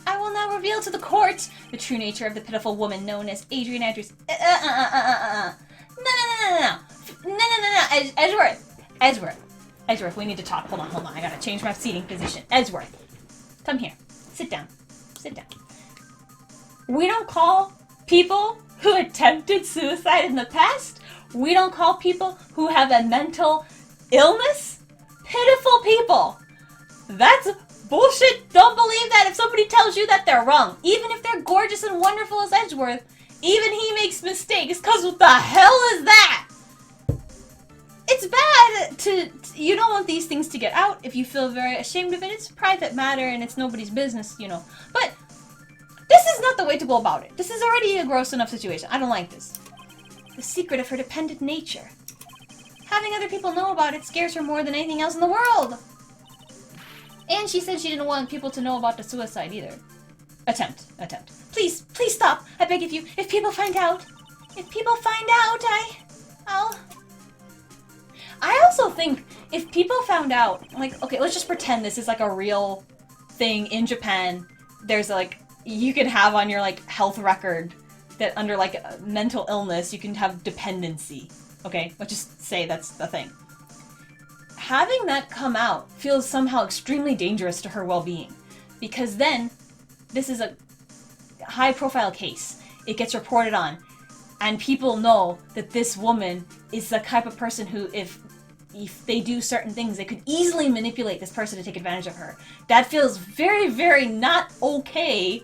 I will now reveal to the court the true nature of the pitiful woman known as Adrian Andrews. No. Edgeworth, we need to talk. Hold on. I gotta change my seating position. Edgeworth, come here. Sit down. We don't call people who attempted suicide in the past, we don't call people who have a mental illness pitiful people. That's bullshit. Don't believe that. If somebody tells you that, they're wrong. Even if they're gorgeous and wonderful as Edgeworth, even he makes mistakes, because what the hell is that? It's bad to... You don't want these things to get out. If you feel very ashamed of it, it's a private matter and it's nobody's business, you know. But this is not the way to go about it. This is already a gross enough situation. I don't like this. The secret of her dependent nature. Having other people know about it scares her more than anything else in the world. And she said she didn't want people to know about the suicide either. Attempt. Please stop. I beg of you. If people find out, I also think if people found out, like, okay, let's just pretend this is like a real thing in Japan. There's like, you can have on your like health record that under like a mental illness, you can have dependency. Okay, let's just say that's the thing. Having that come out feels somehow extremely dangerous to her well-being. Because then, this is a high-profile case. It gets reported on. And people know that this woman is the type of person who, if they do certain things, they could easily manipulate this person to take advantage of her. That feels very, very not okay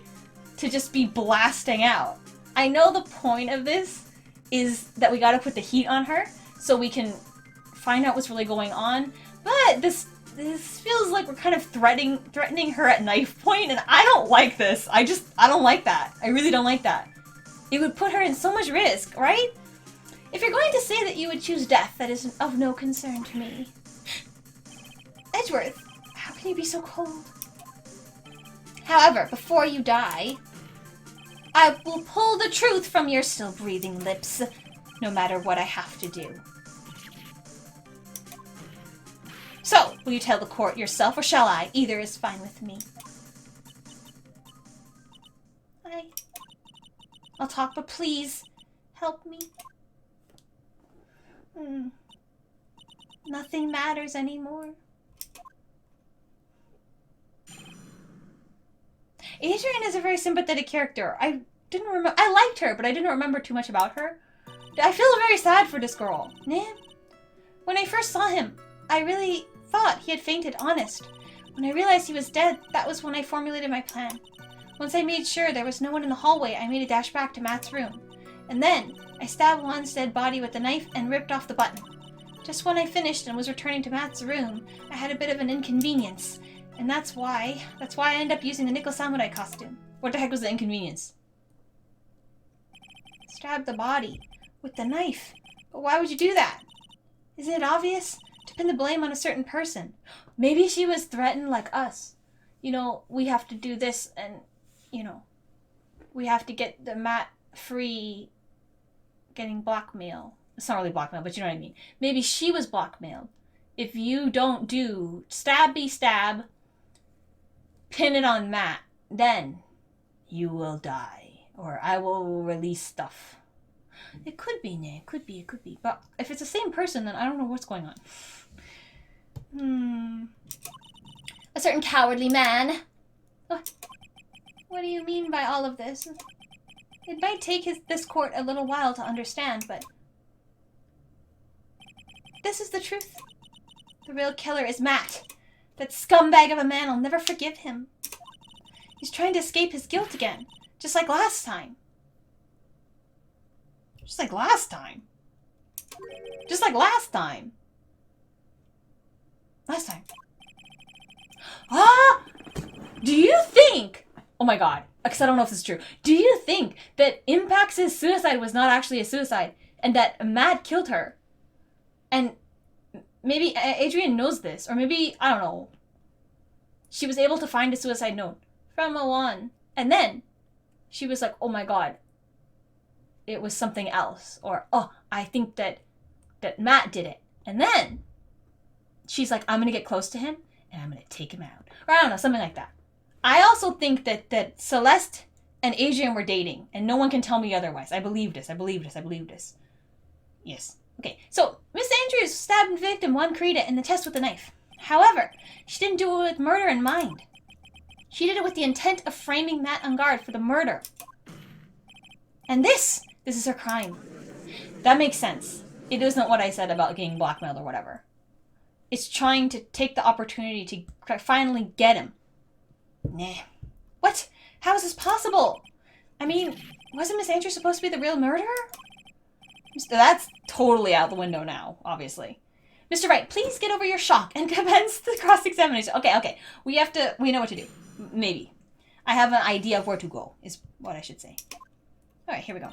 to just be blasting out. I know the point of this is that we gotta put the heat on her so we can find out what's really going on, but this feels like we're kind of threatening her at knife point, and I don't like this. I don't like that. I really don't like that. It would put her in so much risk, right? If you're going to say that you would choose death, that is of no concern to me. Edgeworth, how can you be so cold? However, before you die, I will pull the truth from your still breathing lips, no matter what I have to do. So, will you tell the court yourself, or shall I? Either is fine with me. I'll talk, but please, help me. Nothing matters anymore. Adrian is a very sympathetic character. I liked her, but I didn't remember too much about her. I feel very sad for this girl. When I first saw him, I really thought he had fainted, honest. When I realized he was dead, that was when I formulated my plan. Once I made sure there was no one in the hallway, I made a dash back to Matt's room. And then, I stabbed Juan's dead body with a knife and ripped off the button. Just when I finished and was returning to Matt's room, I had a bit of an inconvenience. And that's why I ended up using the nickel samurai costume. What the heck was the inconvenience? Stabbed the body with the knife. But why would you do that? Isn't it obvious? To pin the blame on a certain person. Maybe she was threatened like us. You know, we have to do this and, you know, we have to get the Matt free getting blackmail. It's not really blackmail, but you know what I mean. Maybe she was blackmailed. If you don't do stabby stab, pin it on Matt, then you will die. Or I will release stuff. It could be, Nick. It could be. But if it's the same person, then I don't know what's going on. A certain cowardly man. What do you mean by all of this? It might take this court a little while to understand, but this is the truth. The real killer is Matt. That scumbag of a man, I'll never forgive him. He's trying to escape his guilt again, just like last time. Just like last time? Just like last time. Last time. Ah! Do you think... Oh my god. Because I don't know if this is true. Do you think that Impax's suicide was not actually a suicide? And that Matt killed her? And maybe Adrian knows this. Or maybe, I don't know. She was able to find a suicide note from Awan. And then she was like, oh my god. It was something else. Or, oh, I think that Matt did it. And then she's like, I'm going to get close to him and I'm going to take him out. Or I don't know, something like that. I also think that Celeste and Adrian were dating, and no one can tell me otherwise. I believe this. Yes. Okay, so Miss Andrews stabbed victim Juan Carita in the chest with a knife. However, she didn't do it with murder in mind. She did it with the intent of framing Matt on guard for the murder. And this is her crime. That makes sense. It isn't what I said about getting blackmailed or whatever. It's trying to take the opportunity to finally get him. Nah. What? How is this possible? I mean, wasn't Miss Andrews supposed to be the real murderer? That's totally out the window now, obviously. Mr. Wright, please get over your shock and commence the cross-examination. Okay. We know what to do. Maybe. I have an idea of where to go, is what I should say. Alright, here we go.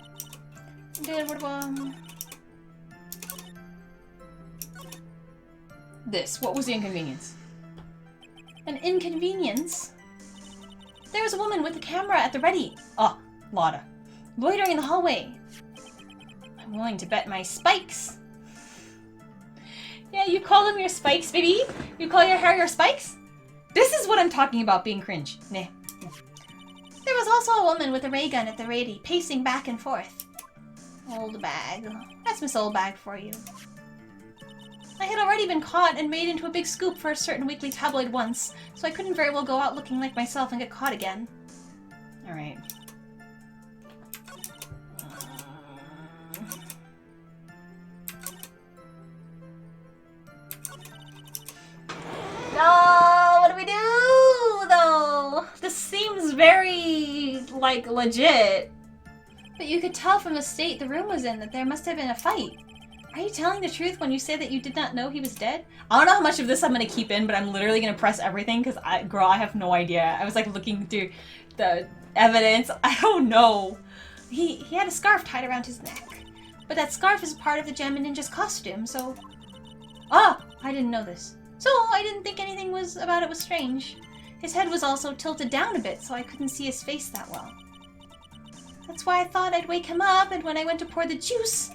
What was the inconvenience? An inconvenience? There was a woman with a camera at the ready. Oh, Lotta. Loitering in the hallway. I'm willing to bet my spikes. Yeah, you call them your spikes, baby? You call your hair your spikes? This is what I'm talking about being cringe. Nah. There was also a woman with a ray gun at the ready, pacing back and forth. Old bag. That's Miss Old Bag for you. I had already been caught and made into a big scoop for a certain weekly tabloid once, so I couldn't very well go out looking like myself and get caught again. Alright. No! What do we do, though? This seems very, like, legit. But you could tell from the state the room was in that there must have been a fight. Are you telling the truth when you say that you did not know he was dead? I don't know how much of this I'm going to keep in, but I'm literally going to press everything because, girl, I have no idea. I was, like, looking through the evidence. I don't know. He had a scarf tied around his neck. But that scarf is part of the Gem and Ninja's costume, so... Ah! I didn't know this. So I didn't think anything was strange. His head was also tilted down a bit, so I couldn't see his face that well. That's why I thought I'd wake him up, and when I went to pour the juice...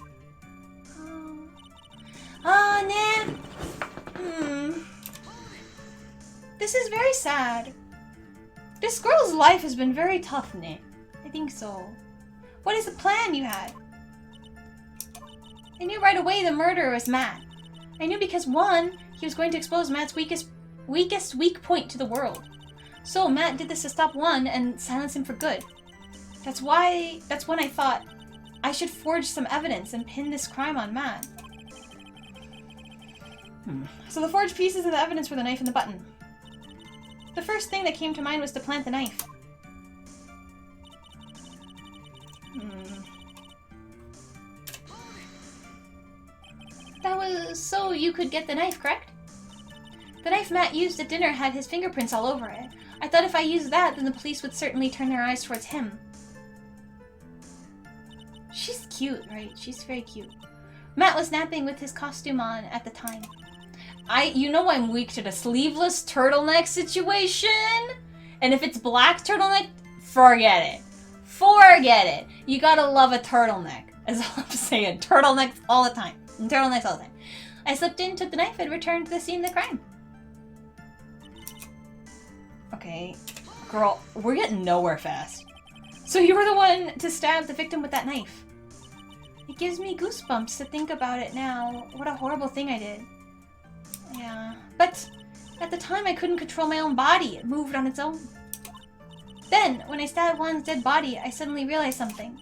Oh, nah. This is very sad. This girl's life has been very tough, Nick. I think so. What is the plan you had? I knew right away the murderer was Matt. I knew because, one, he was going to expose Matt's weakest weak point to the world. So Matt did this to stop one and silence him for good. That's when I thought I should forge some evidence and pin this crime on Matt. So the forged pieces of the evidence were the knife and the button. The first thing that came to mind was to plant the knife. That was so you could get the knife, correct? The knife Matt used at dinner had his fingerprints all over it. I thought if I used that, then the police would certainly turn their eyes towards him. She's cute, right? She's very cute. Matt was napping with his costume on at the time. You know I'm weak to the sleeveless turtleneck situation? And if it's black turtleneck, forget it. Forget it. You gotta love a turtleneck. As I'm saying, turtlenecks all the time. Turtlenecks all the time. I slipped in, took the knife, and returned to the scene of the crime. Okay. Girl, we're getting nowhere fast. So you were the one to stab the victim with that knife. It gives me goosebumps to think about it now. What a horrible thing I did. Yeah. But at the time I couldn't control my own body. It moved on its own. Then, when I stabbed Juan's dead body, I suddenly realized something.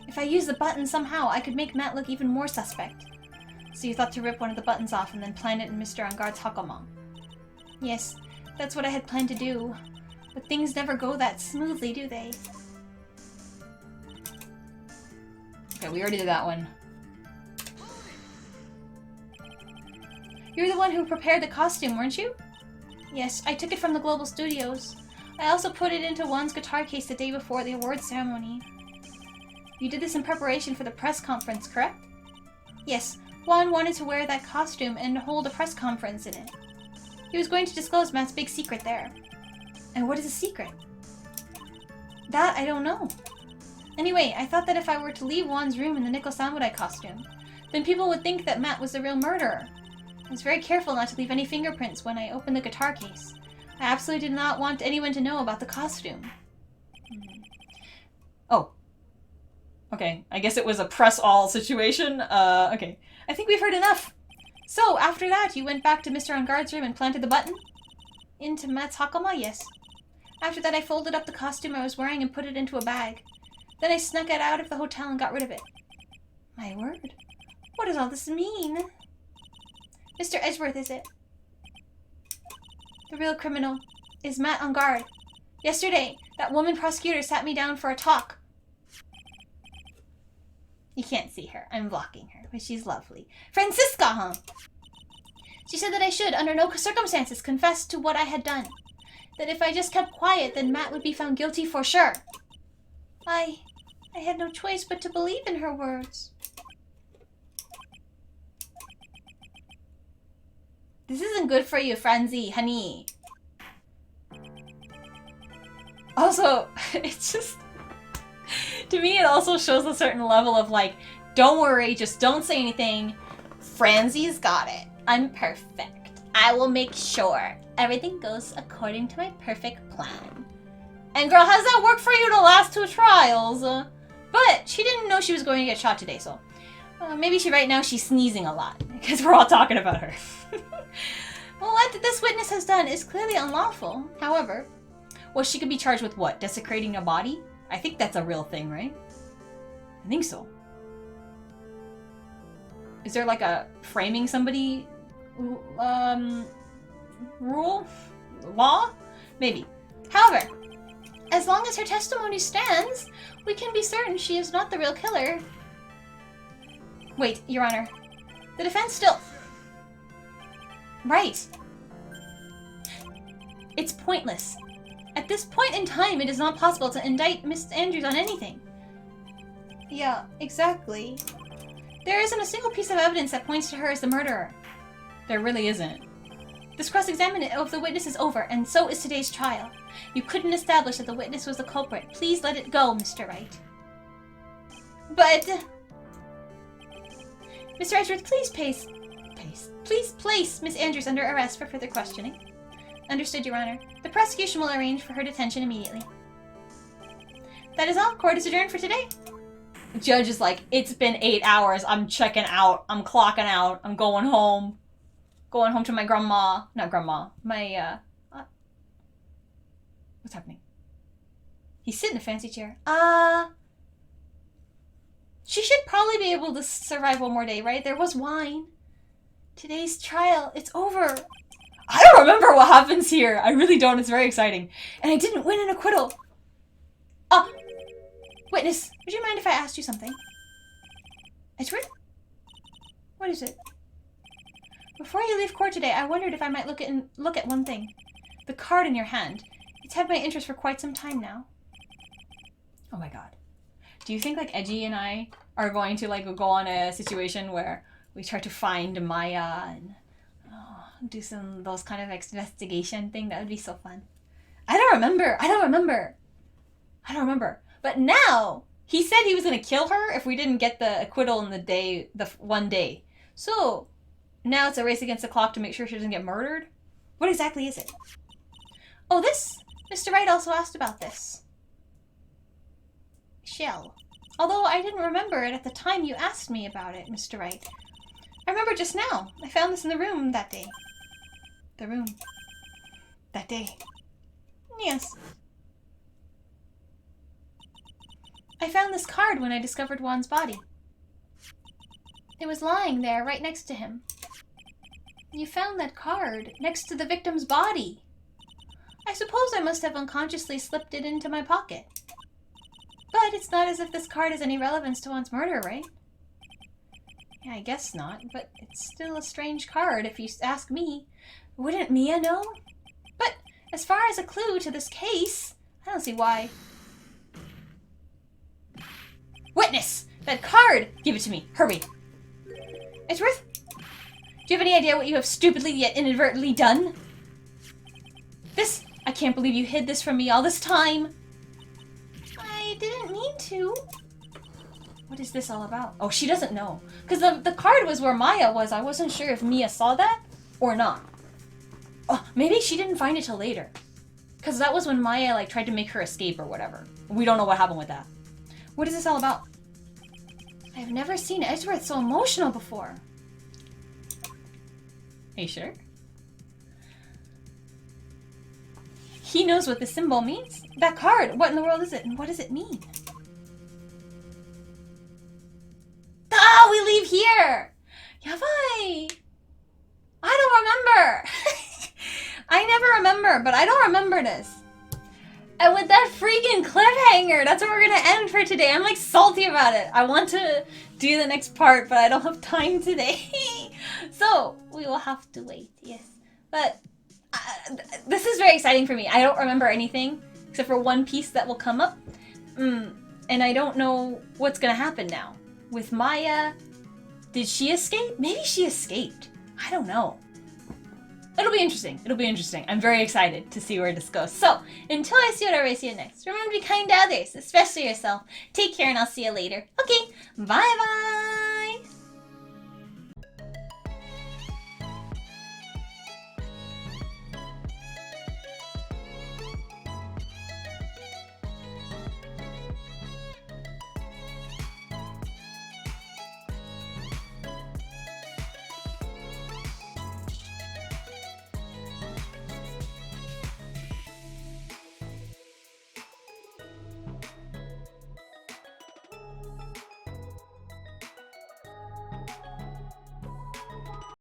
If I used the button somehow, I could make Matt look even more suspect. So you thought to rip one of the buttons off and then plant it in Mr. Engarde's Hakama. Yes, that's what I had planned to do. But things never go that smoothly, do they? Okay, we already did that one. You're the one who prepared the costume, weren't you? Yes, I took it from the Global Studios. I also put it into Juan's guitar case the day before the awards ceremony. You did this in preparation for the press conference, correct? Yes, Juan wanted to wear that costume and hold a press conference in it. He was going to disclose Matt's big secret there. And what is the secret? That I don't know. Anyway, I thought that if I were to leave Juan's room in the nickel samurai costume, then people would think that Matt was the real murderer. I was very careful not to leave any fingerprints when I opened the guitar case. I absolutely did not want anyone to know about the costume. Oh. Okay, I guess it was a press-all situation. Okay. I think we've heard enough. So, after that, you went back to Mr. Engarde's room and planted the button? Into Matt's Hakama? Yes. After that, I folded up the costume I was wearing and put it into a bag. Then I snuck it out of the hotel and got rid of it. My word. What does all this mean? Mr. Edgeworth, is it? The real criminal is Matt Engarde. Yesterday, that woman prosecutor sat me down for a talk. You can't see her. I'm blocking her, but she's lovely. Francisca, huh? She said that I should, under no circumstances, confess to what I had done. That if I just kept quiet, then Matt would be found guilty for sure. I had no choice but to believe in her words. This isn't good for you, Franzi, honey. Also, it's just... To me, it also shows a certain level of, like, don't worry, just don't say anything. Franzi's got it. I'm perfect. I will make sure everything goes according to my perfect plan. And girl, how's that work for you the last 2 trials? But she didn't know she was going to get shot today, so... maybe right now she's sneezing a lot, because we're all talking about her. Well, what this witness has done is clearly unlawful. However, well, she could be charged with what? Desecrating a body? I think that's a real thing, right? I think so. Is there like a framing somebody rule? Law? Maybe. However, as long as her testimony stands, we can be certain she is not the real killer. Wait, Your Honor. The defense still... Right. It's pointless. At this point in time, it is not possible to indict Miss Andrews on anything. Yeah, exactly. There isn't a single piece of evidence that points to her as the murderer. There really isn't. This cross-examination of the witness is over, and so is today's trial. You couldn't establish that the witness was the culprit. Please let it go, Mr. Wright. But... Mr. Edgeworth, please place Miss Andrews under arrest for further questioning. Understood, Your Honor. The prosecution will arrange for her detention immediately. That is all. Court is adjourned for today. The judge is like, it's been 8 hours. I'm checking out. I'm clocking out. I'm going home. Going home to my grandma. Not grandma. My, what's happening? He's sitting in a fancy chair. She should probably be able to survive one more day, right? There was wine. Today's trial, it's over. I don't remember what happens here. I really don't. It's very exciting. And I didn't win an acquittal. Witness, would you mind if I asked you something? Edgeworth? What is it? Before you leave court today, I wondered if I might look at one thing. The card in your hand. It's had my interest for quite some time now. Oh my god. Do you think, like, Edgy and I are going to, like, go on a situation where we try to find Maya and do some those kind of investigation thing? That would be so fun. I don't remember. But now, he said he was going to kill her if we didn't get the acquittal in the one day. So, now it's a race against the clock to make sure she doesn't get murdered? What exactly is it? Oh, this? Mr. Wright also asked about this. Shell. Although I didn't remember it at the time you asked me about it, Mr. Wright. I remember just now. I found this in the room that day. The room. That day. Yes. I found this card when I discovered Juan's body. It was lying there right next to him. You found that card next to the victim's body. I suppose I must have unconsciously slipped it into my pocket. But it's not as if this card has any relevance to Juan's murder, right? Yeah, I guess not, but it's still a strange card if you ask me. Wouldn't Mia know? But as far as a clue to this case, I don't see why. Witness! That card! Give it to me. Hurry. Edgeworth? Do you have any idea what you have stupidly yet inadvertently done? This... I can't believe you hid this from me all this time. I didn't mean to. What is this all about? Oh, she doesn't know. Because the card was where Maya was. I wasn't sure if Mia saw that or not. Oh, maybe she didn't find it till later. Because that was when Maya, like, tried to make her escape or whatever. We don't know what happened with that. What is this all about? I've never seen Edgeworth so emotional before. Are you sure? He knows what the symbol means. That card, what in the world is it? And what does it mean? Ah, we leave here! Yabai! I don't remember! I never remember, but I don't remember this. And with that freaking cliffhanger, that's what we're gonna end for today. I'm like salty about it. I want to do the next part, but I don't have time today. So, we will have to wait, yes. But, this is very exciting for me. I don't remember anything, except for one piece that will come up. And I don't know what's gonna happen now. With Maya, did she escape? Maybe she escaped. I don't know. It'll be interesting. It'll be interesting. I'm very excited to see where this goes. So, until I see whatever I see you next, remember to be kind to others, especially yourself. Take care and I'll see you later. Okay, bye-bye!